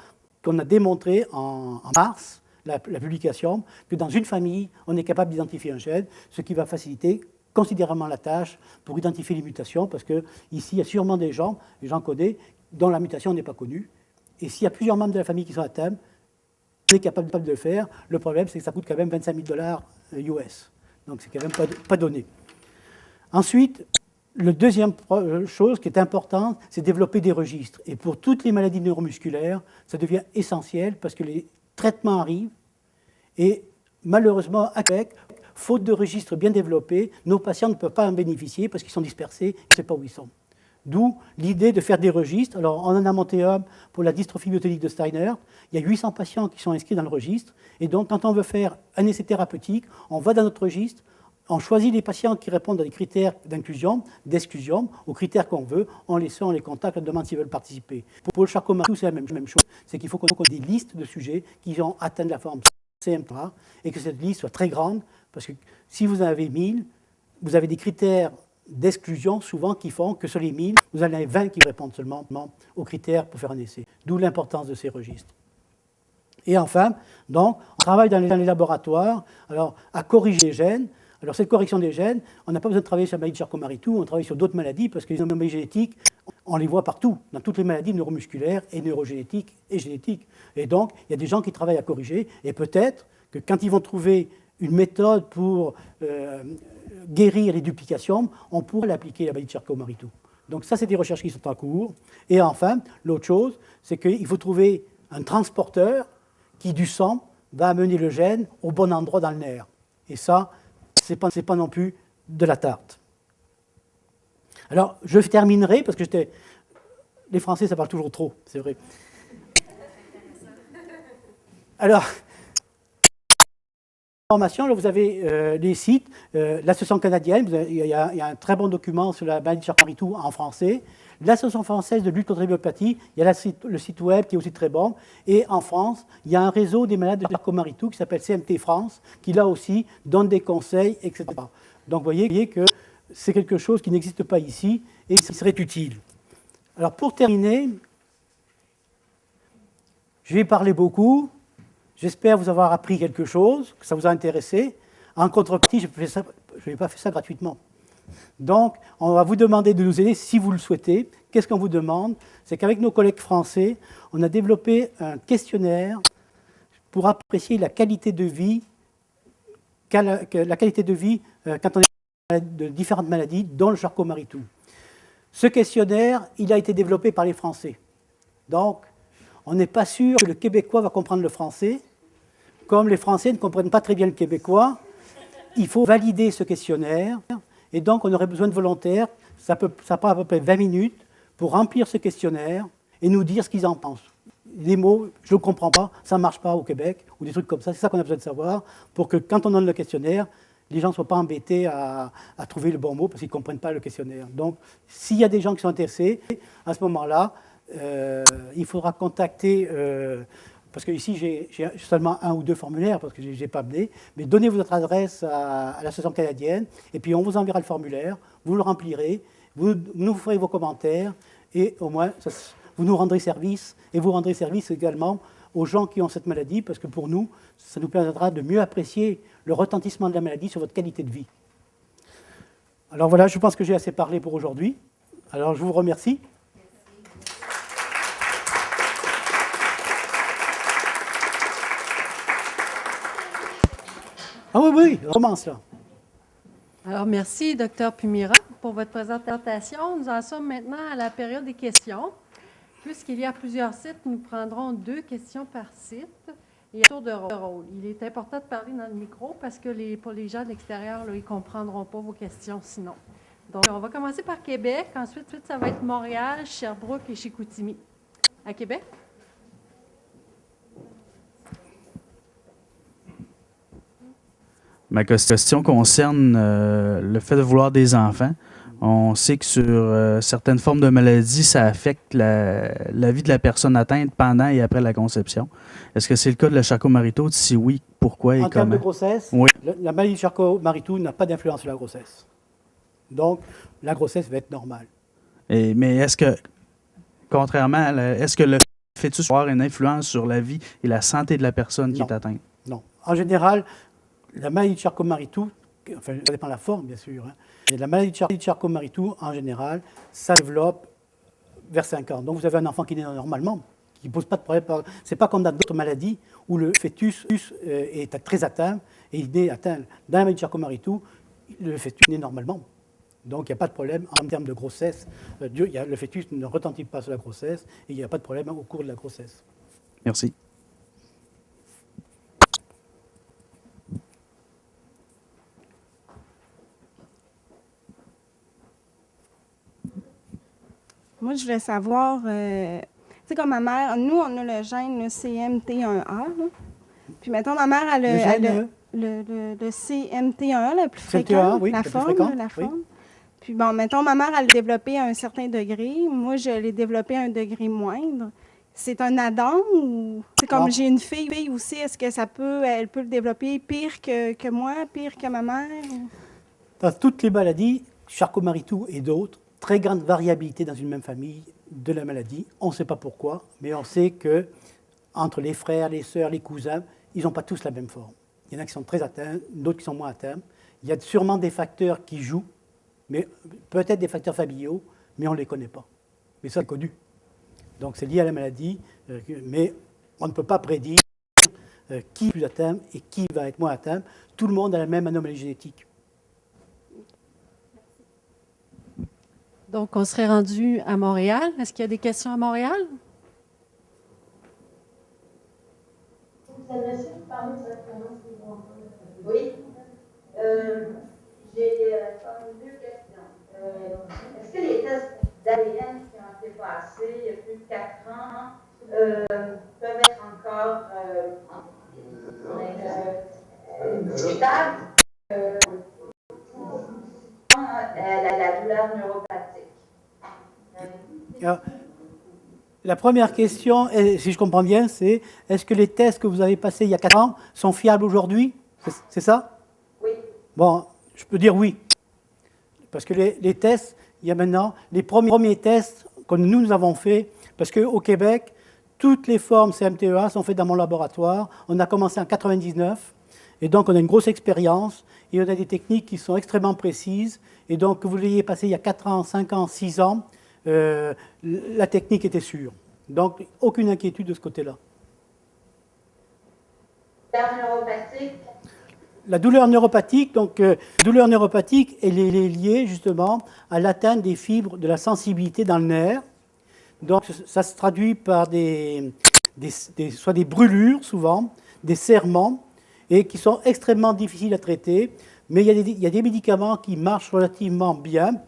qu'on a démontré en mars, la publication, que dans une famille, on est capable d'identifier un gène, ce qui va faciliter considérablement la tâche pour identifier les mutations, parce qu'ici, il y a sûrement des gens, les gens codés, dont la mutation n'est pas connue. Et s'il y a plusieurs membres de la famille qui sont atteints, on est capable de le faire. Le problème, c'est que ça coûte quand même 25 000 $ US. Donc, c'est quand même pas donné. Ensuite, la deuxième chose qui est importante, c'est développer des registres. Et pour toutes les maladies neuromusculaires, ça devient essentiel parce que les traitements arrivent. Et malheureusement, à Québec, faute de registres bien développés, nos patients ne peuvent pas en bénéficier parce qu'ils sont dispersés, on ne sait pas où ils sont. D'où l'idée de faire des registres. Alors, on en a monté un pour la dystrophie myotonique de Steiner. Il y a 800 patients qui sont inscrits dans le registre. Et donc, quand on veut faire un essai thérapeutique, on va dans notre registre, on choisit les patients qui répondent à des critères d'inclusion, d'exclusion, aux critères qu'on veut, on les sort, on les contacte, on demande s'ils veulent participer. Pour le Charcot-Marie-Tooth, c'est la même chose. C'est qu'il faut qu'on ait des listes de sujets qui ont atteint la forme CM3 et que cette liste soit très grande, parce que si vous en avez 1000, vous avez des critères d'exclusion souvent qui font que sur les 1000, vous en avez 20 qui répondent seulement aux critères pour faire un essai. D'où l'importance de ces registres. Et enfin, donc, on travaille dans les laboratoires à corriger les gènes. Alors cette correction des gènes, on n'a pas besoin de travailler sur la maladie de Charcot-Marie-Tooth, on travaille sur d'autres maladies parce que les anomalies génétiques, on les voit partout, dans toutes les maladies neuromusculaires et neurogénétiques et génétiques. Et donc, il y a des gens qui travaillent à corriger et peut-être que quand ils vont trouver une méthode pour guérir les duplications, on pourrait l'appliquer à la maladie de Charcot-Marie-Tooth. Donc ça, c'est des recherches qui sont en cours. Et enfin, l'autre chose, c'est qu'il faut trouver un transporteur qui, du sang, va amener le gène au bon endroit dans le nerf. Et ça, ce n'est pas non plus de la tarte. Alors, je terminerai, parce que les Français, ça parle toujours trop, c'est vrai. Alors, là, vous avez les sites, l'Association canadienne, il y a un très bon document sur la maladie de Charcot-Marie-Tooth en français. L'Association française de lutte contre l'hémiopathie, il y a le site web qui est aussi très bon. Et en France, il y a un réseau des malades de Charcot-Marie-Tooth qui s'appelle CMT France, qui là aussi donne des conseils, etc. Donc vous voyez que c'est quelque chose qui n'existe pas ici et qui serait utile. Alors pour terminer, je vais parler beaucoup. J'espère vous avoir appris quelque chose, que ça vous a intéressé. En contrepartie, je n'ai pas fait ça gratuitement. Donc, on va vous demander de nous aider si vous le souhaitez. Qu'est-ce qu'on vous demande? C'est qu'avec nos collègues français, on a développé un questionnaire pour apprécier la qualité de vie, quand on est de différentes maladies, dont le Charcot-Marie-Tooth. Ce questionnaire, il a été développé par les Français. Donc, on n'est pas sûr que le Québécois va comprendre le français. Comme les Français ne comprennent pas très bien le québécois, il faut valider ce questionnaire. Et donc, on aurait besoin de volontaires. Ça prend à peu près 20 minutes pour remplir ce questionnaire et nous dire ce qu'ils en pensent. Les mots, je ne comprends pas, ça ne marche pas au Québec, ou des trucs comme ça. C'est ça qu'on a besoin de savoir pour que quand on donne le questionnaire, les gens ne soient pas embêtés à trouver le bon mot parce qu'ils ne comprennent pas le questionnaire. Donc, s'il y a des gens qui sont intéressés, à ce moment-là, il faudra contacter, parce que ici j'ai seulement 1 ou 2 formulaires, parce que je n'ai pas amené, mais donnez votre adresse à l'association canadienne, et puis on vous enverra le formulaire, vous le remplirez, vous nous ferez vos commentaires, et au moins vous nous rendrez service, et vous rendrez service également aux gens qui ont cette maladie, parce que pour nous, ça nous permettra de mieux apprécier le retentissement de la maladie sur votre qualité de vie. Alors voilà, je pense que j'ai assez parlé pour aujourd'hui. Alors je vous remercie. Ah oui, oui, on commence là. Alors, merci, Dr Pumira, pour votre présentation. Nous en sommes maintenant à la période des questions. Puisqu'il y a plusieurs sites, nous prendrons 2 questions par site et un tour de rôle. Il est important de parler dans le micro parce que pour les gens de l'extérieur, ils ne comprendront pas vos questions sinon. Donc, on va commencer par Québec. Ensuite, ça va être Montréal, Sherbrooke et Chicoutimi. À Québec? Ma question concerne le fait de vouloir des enfants. On sait que sur certaines formes de maladies, ça affecte la vie de la personne atteinte pendant et après la conception. Est-ce que c'est le cas de la Charcot-Marie-Tooth? Si oui, pourquoi et En termes comment? de grossesse, Oui. la maladie de Charcot-Marie-Tooth n'a pas d'influence sur la grossesse. Donc, la grossesse va être normale. Mais est-ce que, contrairement, est-ce que le fœtus va avoir une influence sur la vie et la santé de la personne qui Non. est atteinte? Non. En général, la maladie de Charcot-Marie-Tooth, enfin, ça dépend de la forme, bien sûr, hein, mais la maladie de Charcot-Marie-Tooth, en général, ça développe vers 5 ans. Donc, vous avez un enfant qui naît normalement, qui ne pose pas de problème. Ce n'est pas comme dans d'autres maladies où le fœtus est très atteint et il est atteint. Dans la maladie de Charcot-Marie-Tooth, le fœtus naît normalement. Donc, il n'y a pas de problème en termes de grossesse. Le fœtus ne retentit pas sur la grossesse et il n'y a pas de problème au cours de la grossesse. Merci. Moi, je voulais savoir, tu sais, comme ma mère, nous, on a le gène le CMT1A. Là. Puis, mettons, ma mère, elle a le CMT1A, le plus fréquent, oui, la forme. Oui. Puis, bon, mettons, ma mère, elle l'a développé à un certain degré. Moi, je l'ai développé à un degré moindre. C'est un add-on ou c'est comme j'ai une fille aussi, est-ce que elle peut le développer pire que moi, pire que ma mère? Dans toutes les maladies, Charcot-Marie-Tooth et d'autres, très grande variabilité dans une même famille de la maladie. On ne sait pas pourquoi, mais on sait que entre les frères, les sœurs, les cousins, ils n'ont pas tous la même forme. Il y en a qui sont très atteints, d'autres qui sont moins atteints. Il y a sûrement des facteurs qui jouent, mais peut-être des facteurs familiaux, mais on ne les connaît pas. Mais ça, c'est connu. Donc c'est lié à la maladie, mais on ne peut pas prédire qui est plus atteint et qui va être moins atteint. Tout le monde a la même anomalie génétique. Donc, on serait rendu à Montréal. Est-ce qu'il y a des questions à Montréal? Vous adressez, vous parlez exactement ce qu'ils vont entendre. Oui. J'ai comme 2 questions. Est-ce que les tests d'ADN qui ont été passés il y a plus de 4 ans peuvent être encore discutables la douleur neuropathique? La première question, si je comprends bien, c'est est-ce que les tests que vous avez passés il y a 4 ans sont fiables aujourd'hui? C'est ça? Oui. Bon, je peux dire oui. Parce que les tests, il y a maintenant les premiers tests que nous avons faits, parce qu'au Québec, toutes les formes CMT1A sont faites dans mon laboratoire. On a commencé en 99, et donc on a une grosse expérience, et on a des techniques qui sont extrêmement précises. Et donc, que vous l'ayez passé il y a 4 ans, 5 ans, 6 ans, la technique était sûre. Donc, aucune inquiétude de ce côté-là. La neuropathique? La douleur neuropathique, douleur neuropathique, elle est liée justement à l'atteinte des fibres de la sensibilité dans le nerf. Donc, ça se traduit par soit des brûlures, souvent, des serrements, et qui sont extrêmement difficiles à traiter. Mais il y a des médicaments qui marchent relativement bien,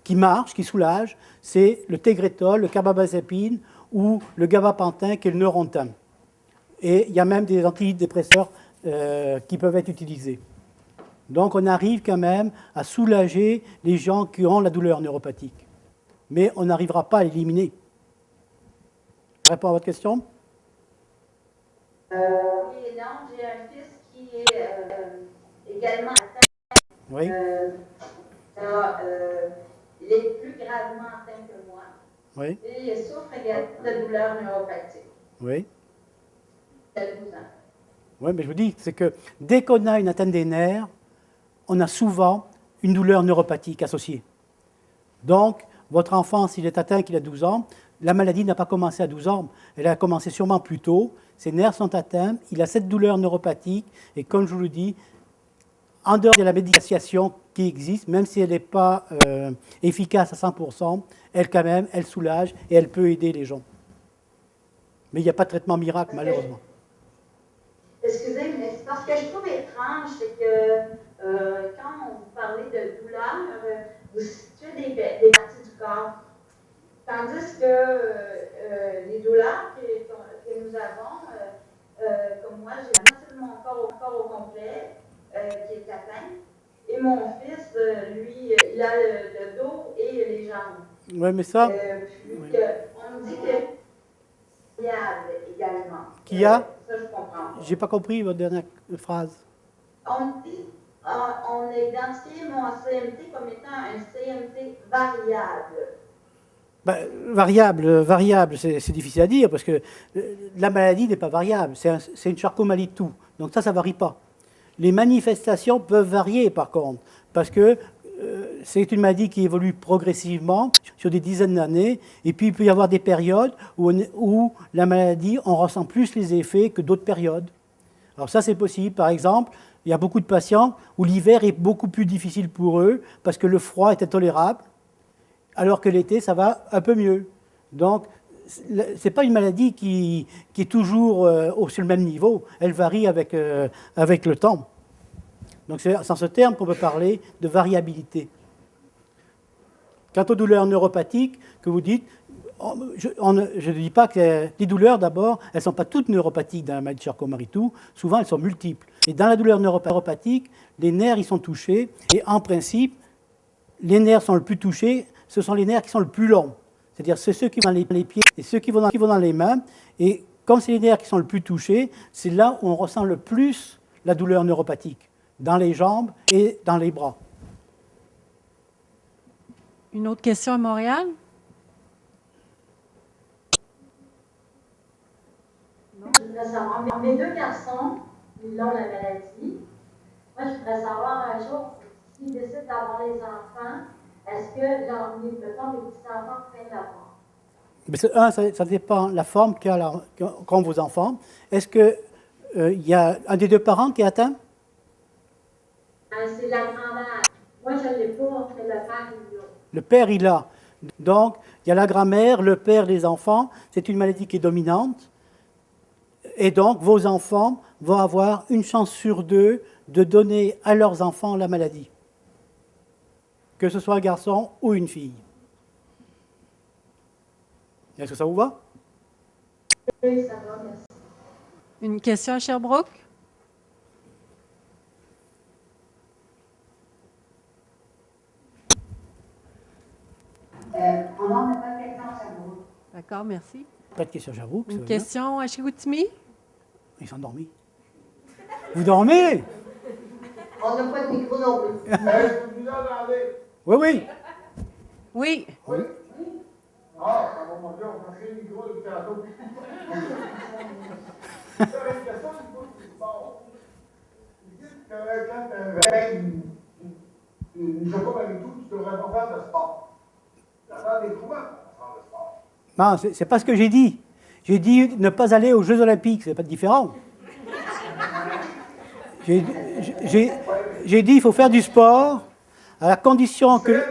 qui marchent, qui soulagent. C'est le Tegretol, le carbamazepine ou le gabapentin, qui est le Neurontin. Et il y a même des antidépresseurs qui peuvent être utilisés. Donc, on arrive quand même à soulager les gens qui ont la douleur neuropathique. Mais on n'arrivera pas à l'éliminer. Je réponds à votre question? Oui et non, j'ai un fils qui est également atteint. Oui. Il est plus gravement atteint que moi. Oui. Et il souffre également de douleurs neuropathiques. Oui. Il a 12 ans. Oui, mais je vous dis, c'est que dès qu'on a une atteinte des nerfs, on a souvent une douleur neuropathique associée. Donc, votre enfant, s'il est atteint, qu'il a 12 ans, la maladie n'a pas commencé à 12 ans, elle a commencé sûrement plus tôt, ses nerfs sont atteints, il a cette douleur neuropathique, et comme je vous le dis, en dehors de la médication qui existe, même si elle n'est pas efficace à 100%, elle soulage et elle peut aider les gens. Mais il n'y a pas de traitement miracle, malheureusement. Excusez, mais ce que je trouve étrange, c'est que quand vous parlez de douleur, vous situez des parties du corps. Tandis que les douleurs que nous avons, comme moi, j'ai la moitié de mon corps au complet qui est atteint. Et mon fils, lui, il a le dos et les jambes. Oui, mais ça... On me dit que également. Qui a? Ça, je comprends. J'ai pas compris votre dernière phrase. On dit, on a identifié mon CMT comme étant un CMT variable. Ben, variable, c'est difficile à dire parce que la maladie n'est pas variable. C'est une charcomalie de tout. Donc ça ne varie pas. Les manifestations peuvent varier par contre parce que c'est une maladie qui évolue progressivement sur des dizaines d'années, et puis il peut y avoir des périodes où la maladie, on ressent plus les effets que d'autres périodes. Alors ça, c'est possible. Par exemple, il y a beaucoup de patients où l'hiver est beaucoup plus difficile pour eux parce que le froid est intolérable, alors que l'été, ça va un peu mieux. Donc, ce n'est pas une maladie qui est toujours sur le même niveau. Elle varie avec le temps. Donc, c'est en ce terme qu'on peut parler de variabilité. Quant aux douleurs neuropathiques que vous dites, je ne dis pas que les douleurs, d'abord, elles ne sont pas toutes neuropathiques dans la maladie de Charcot-Marie-Tooth. Souvent, elles sont multiples. Et dans la douleur neuropathique, les nerfs ils sont touchés. Et en principe, les nerfs sont le plus touchés, ce sont les nerfs qui sont le plus longs. C'est-à-dire, c'est ceux qui vont dans les pieds et ceux qui vont dans les mains. Et comme c'est les nerfs qui sont le plus touchés, c'est là où on ressent le plus la douleur neuropathique, dans les jambes et dans les bras. Une autre question à Montréal? Je voudrais savoir, mes deux garçons, ils ont la maladie. Moi, je voudrais savoir un jour, s'ils décident d'avoir les enfants, est-ce que mes petits-enfants prennent la forme? Ça dépend de la forme qu'ont vos enfants. Est-ce qu'il y a un des deux parents qui est atteint? C'est la grand-mère. Moi, je ne l'ai pas, c'est le père, il l'a. Le père, il a. Donc, il y a la grand-mère, le père, les enfants. C'est une maladie qui est dominante. Et donc, vos enfants vont avoir une chance sur deux de donner à leurs enfants la maladie. Que ce soit un garçon ou une fille. Est-ce que ça vous va? Oui, ça va, merci. Une question à Sherbrooke? On n'en a pas de questions à Sherbrooke. D'accord, merci. Pas de question, j'avoue. Une question à Chicoutimi? Ils sont endormis. Vous dormez? On n'a pas de micro non plus. Oui, oui. Oui. Ah, ça va monter, on va créer le micro depuis tantôt. Ça, une question du sport. Quand tu as un vrai, une Charcot-Marie-Tooth, tu devrais pas faire de sport. Tu vas faire des trouvailles pour faire de sport. Non, c'est pas ce que j'ai dit. J'ai dit ne pas aller aux Jeux Olympiques, c'est pas différent. J'ai dit il faut faire du sport à la condition que...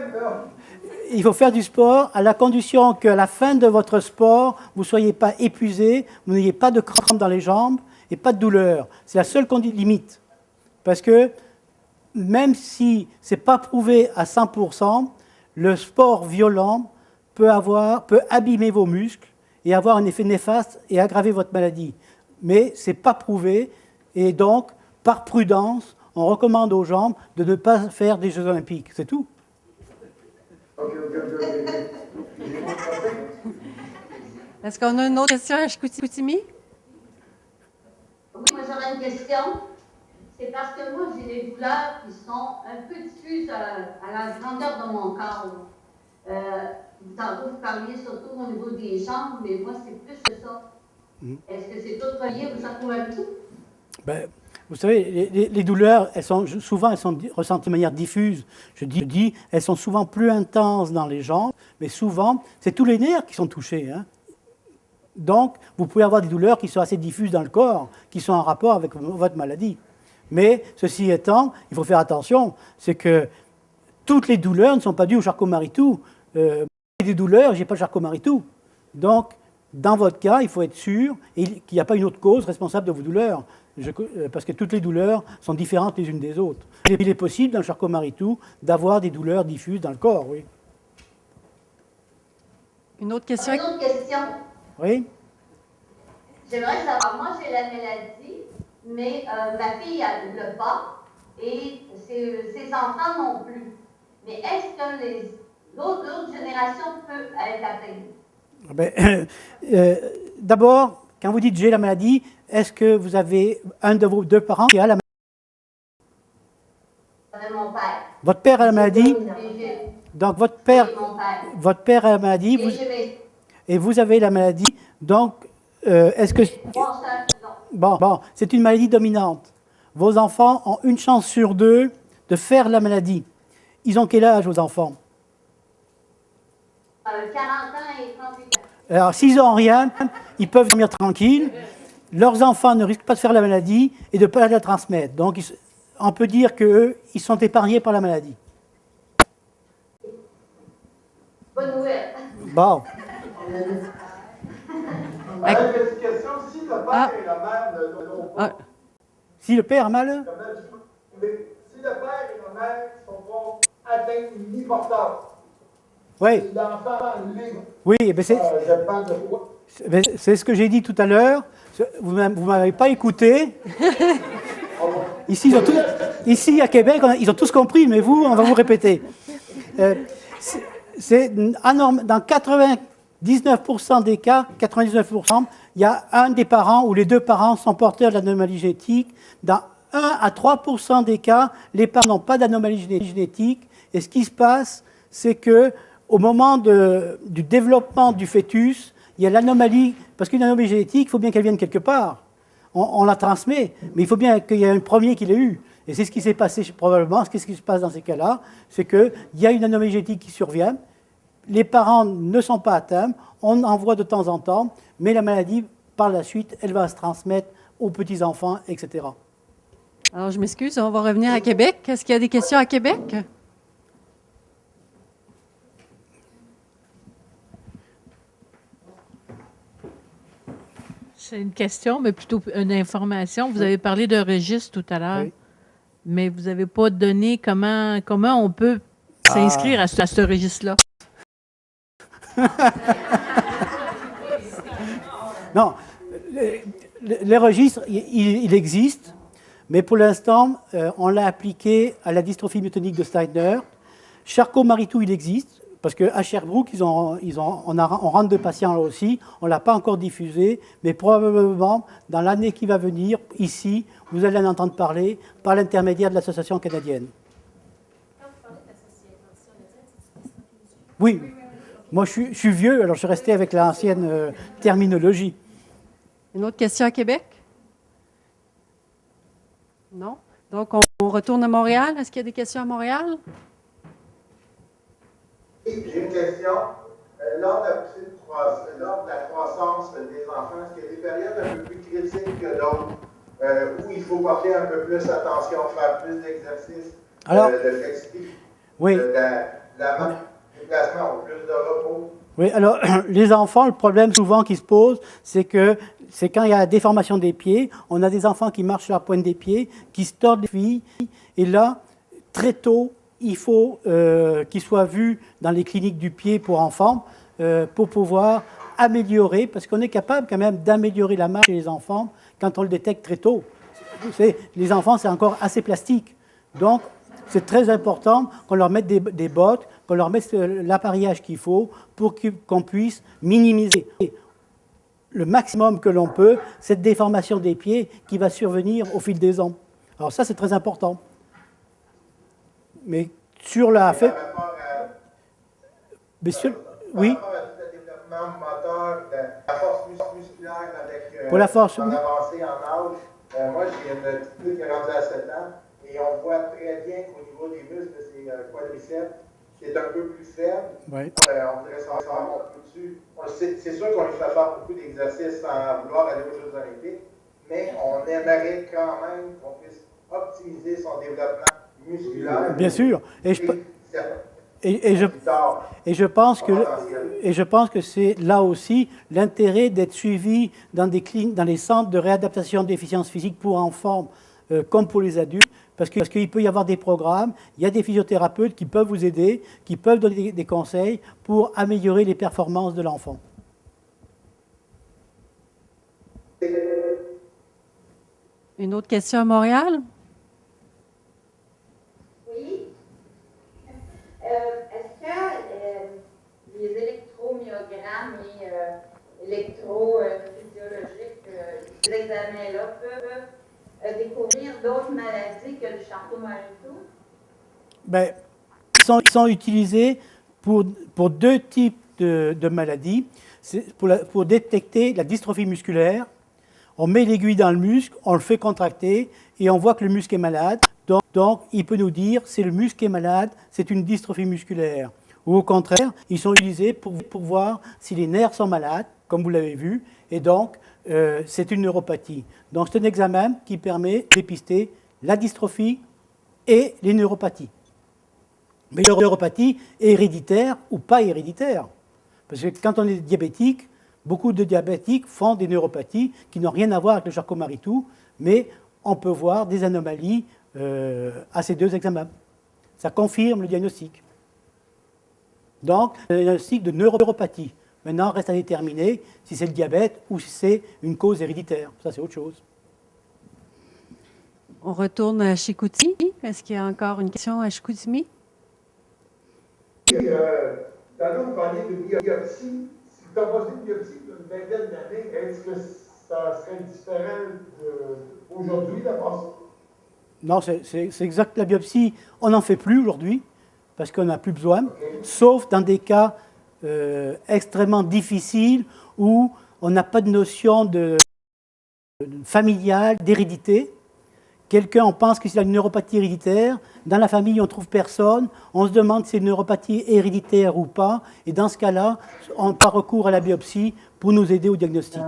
Il faut faire du sport à la condition qu'à la fin de votre sport, vous ne soyez pas épuisé, vous n'ayez pas de crampes dans les jambes et pas de douleur. C'est la seule limite. Parce que même si ce n'est pas prouvé à 100%, le sport violent peut abîmer vos muscles et avoir un effet néfaste et aggraver votre maladie. Mais ce n'est pas prouvé et donc, par prudence, on recommande aux gens de ne pas faire des Jeux Olympiques. C'est tout. Est-ce qu'on a une autre question à Chicoutimi? Oui, moi j'aurais une question. C'est parce que moi j'ai des douleurs qui sont un peu diffuses à la grandeur de mon corps. Tantôt vous parliez surtout au niveau des jambes, mais moi c'est plus que ça. Est-ce que c'est tout relié au sarcoïdose? Ben, vous savez, les douleurs, souvent elles sont ressenties de manière diffuse. Je dis, elles sont souvent plus intenses dans les jambes, mais souvent, c'est tous les nerfs qui sont touchés. Hein. Donc, vous pouvez avoir des douleurs qui sont assez diffuses dans le corps, qui sont en rapport avec votre maladie. Mais, ceci étant, il faut faire attention, c'est que toutes les douleurs ne sont pas dues au Charcot-Marie-Tooth. J'ai des douleurs, je n'ai pas le Charcot-Marie-Tooth. Donc, dans votre cas, il faut être sûr qu'il n'y a pas une autre cause responsable de vos douleurs. Parce que toutes les douleurs sont différentes les unes des autres. Il est possible, dans le Charcot-Marie-Tooth, d'avoir des douleurs diffuses dans le corps, oui. Une autre question? Une autre question. Oui? J'aimerais savoir, moi j'ai la maladie, mais ma fille elle ne l'a pas et ses enfants non plus. Mais est-ce que l'autre génération peut être atteinte? D'abord, quand vous dites j'ai la maladie, est-ce que vous avez un de vos deux parents qui a la maladie? Mon père. Votre père a la maladie? Donc votre père a la maladie et vous avez la maladie. Donc, est-ce que... Bon, c'est une maladie dominante. Vos enfants ont une chance sur deux de faire la maladie. Ils ont quel âge, vos enfants? 40 ans et 38 ans. Alors, s'ils n'ont rien, ils peuvent dormir tranquilles. Leurs enfants ne risquent pas de faire la maladie et de ne pas la transmettre. Donc, on peut dire qu'eux, ils sont épargnés par la maladie. Bonne nouvelle. Bon. Une petite question, si le père et la mère ne l'ont pas, Si le père a mal? si le père et la mère ne sont pas atteints ni porteurs, Oui. l'enfant libre, Oui, ben dépend de quoi? c'est ce que j'ai dit tout à l'heure. Vous ne m'avez pas écouté. Ici, à Québec, ils ont tous compris, mais vous, on va vous répéter. Dans 99% des cas, 99%, il y a un des parents ou les deux parents sont porteurs de l'anomalie génétique. Dans 1 à 3% des cas, les parents n'ont pas d'anomalie génétique. Et ce qui se passe, c'est que au moment du développement du fœtus, il y a l'anomalie, parce qu'une anomalie génétique, il faut bien qu'elle vienne quelque part. On la transmet, mais il faut bien qu'il y ait un premier qui l'ait eu. Et c'est ce qui s'est passé probablement. Qu'est-ce qui se passe dans ces cas-là? C'est qu'il y a une anomalie génétique qui survient, les parents ne sont pas atteints, on en voit de temps en temps, mais la maladie, par la suite, elle va se transmettre aux petits-enfants, etc. Alors, je m'excuse, on va revenir à Québec. Est-ce qu'il y a des questions à Québec? C'est une question, mais plutôt une information. Vous avez parlé de registre tout à l'heure, mais vous n'avez pas donné comment on peut s'inscrire à ce registre-là. Non, les registres, il existe, mais pour l'instant, on l'a appliqué à la dystrophie myotonique de Steiner. Charcot-Marie-Tooth, il existe, parce qu'à Sherbrooke, on rentre de patients là aussi. On ne l'a pas encore diffusé, mais probablement, dans l'année qui va venir, ici, vous allez en entendre parler par l'intermédiaire de l'association canadienne. Quand vous parlez de l'association canadienne, c'est Oui. Moi, je suis vieux, alors je suis resté avec l'ancienne terminologie. Une autre question à Québec? Non? Donc, on retourne à Montréal. Est-ce qu'il y a des questions à Montréal? J'ai une question. Lors de la croissance des enfants, est-ce qu'il y a des périodes un peu plus critiques que d'autres où il faut porter un peu plus attention, faire plus d'exercices, de flexibilité, oui. déplacement ou plus de repos. Oui, alors les enfants, le problème souvent qui se pose, c'est que c'est quand il y a la déformation des pieds, on a des enfants qui marchent sur la pointe des pieds, qui se tordent les chevilles, et là, très tôt, il faut qu'ils soient vus dans les cliniques du pied pour enfants pour pouvoir améliorer, parce qu'on est capable quand même d'améliorer la marche chez les enfants quand on le détecte très tôt. Les enfants, c'est encore assez plastique. Donc, c'est très important qu'on leur mette des bottes, qu'on leur mette l'appareillage qu'il faut pour qu'on puisse minimiser le maximum que l'on peut cette déformation des pieds qui va survenir au fil des ans. Alors ça, c'est très important. Mais sur la... Monsieur, oui. Par rapport à tout le développement moteur, la force musculaire avec pour la force, en avancée en âge, moi j'ai une petite fille qui est rendue à 7 ans et on voit très bien qu'au niveau des muscles de ses quadriceps, c'est un peu plus faible. Oui. On dirait ça un peu dessus. C'est sûr qu'on lui fait faire beaucoup d'exercices sans vouloir aller aux Jeux olympiques, mais on aimerait quand même qu'on puisse optimiser son développement musculaire. Bien sûr. Et je pense que c'est là aussi l'intérêt d'être suivi dans les centres de réadaptation de déficience physique pour enfants comme pour les adultes, parce qu'il peut y avoir des programmes, il y a des physiothérapeutes qui peuvent vous aider, qui peuvent donner des conseils pour améliorer les performances de l'enfant. Une autre question à Montréal? Oui. Est-ce que les électromyogrammes et électrophysiologiques, ces examens-là peuvent découvrir d'autres maladies que le Charcot-Marie-Tooth? Ben, ils sont utilisés pour deux types de maladies. C'est pour détecter la dystrophie musculaire. On met l'aiguille dans le muscle, on le fait contracter et on voit que le muscle est malade. Donc, il peut nous dire c'est le muscle qui est malade, c'est une dystrophie musculaire. Ou au contraire, ils sont utilisés pour voir si les nerfs sont malades, comme vous l'avez vu, et donc c'est une neuropathie. Donc, c'est un examen qui permet de dépister la dystrophie et les neuropathies. Mais la neuropathie est héréditaire ou pas héréditaire. Parce que quand on est diabétique, beaucoup de diabétiques font des neuropathies qui n'ont rien à voir avec le Charcot-Marie-Tooth, mais on peut voir des anomalies à ces deux examens. Ça confirme le diagnostic. Donc, le diagnostic de neuropathie. Maintenant, reste à déterminer si c'est le diabète ou si c'est une cause héréditaire. Ça, c'est autre chose. On retourne à Chicoutimi. Est-ce qu'il y a encore une question à Chicoutimi? Tantôt, vous parliez de biopsie. Si tu as passé une biopsie d'une vingtaine d'années, est-ce que ça serait différent d'aujourd'hui, la passée? Non, c'est exact. La biopsie, on n'en fait plus aujourd'hui parce qu'on n'a plus besoin, sauf dans des cas extrêmement difficiles où on n'a pas de notion familiale, d'hérédité. Quelqu'un, on pense que c'est une neuropathie héréditaire. Dans la famille, on ne trouve personne. On se demande si c'est une neuropathie héréditaire ou pas. Et dans ce cas-là, on part recours à la biopsie pour nous aider au diagnostic.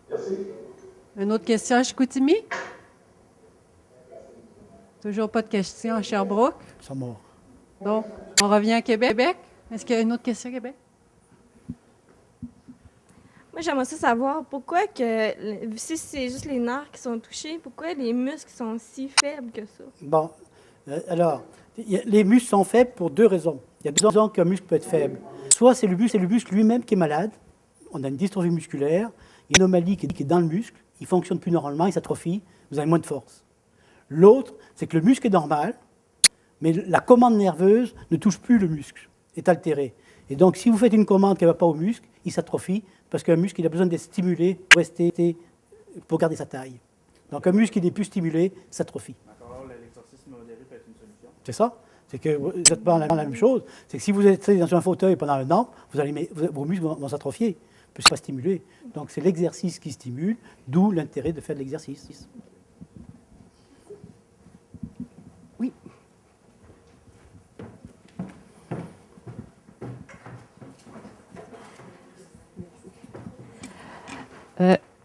Merci. Une autre question à Chicoutimi? Toujours pas de question à Sherbrooke? Ils sont morts. Donc, on revient à Québec. Est-ce qu'il y a une autre question à Québec? Moi, j'aimerais ça savoir pourquoi si c'est juste les nerfs qui sont touchés, pourquoi les muscles sont si faibles que ça? Bon, alors, les muscles sont faibles pour deux raisons. Il y a deux raisons qu'un muscle peut être faible. Soit c'est le muscle lui-même qui est malade, on a une dystrophie musculaire, il y a une anomalie qui est dans le muscle, il ne fonctionne plus normalement, il s'atrophie, vous avez moins de force. L'autre, c'est que le muscle est normal, mais la commande nerveuse ne touche plus le muscle, est altérée. Et donc, si vous faites une commande qui ne va pas au muscle, il s'atrophie, parce qu'un muscle, il a besoin d'être stimulé pour garder sa taille. Donc, un muscle qui n'est plus stimulé s'atrophie. D'accord, l'exercice modéré peut être une solution. C'est ça. C'est que vous n'êtes pas dans la même chose. C'est que si vous êtes dans un fauteuil pendant un an, vos muscles vont s'atrophier, ils ne peuvent pas stimuler. Donc, c'est l'exercice qui stimule, d'où l'intérêt de faire de l'exercice. Oui.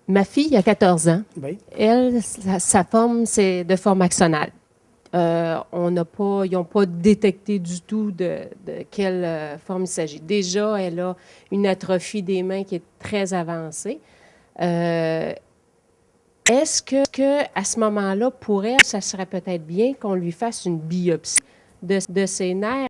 Ma fille a 14 ans. Oui. Elle, sa forme, c'est de forme axonale. Ils n'ont pas détecté du tout de quelle forme il s'agit. Déjà, elle a une atrophie des mains qui est très avancée. Est-ce que à ce moment-là, pour elle, ça serait peut-être bien qu'on lui fasse une biopsie de ses nerfs?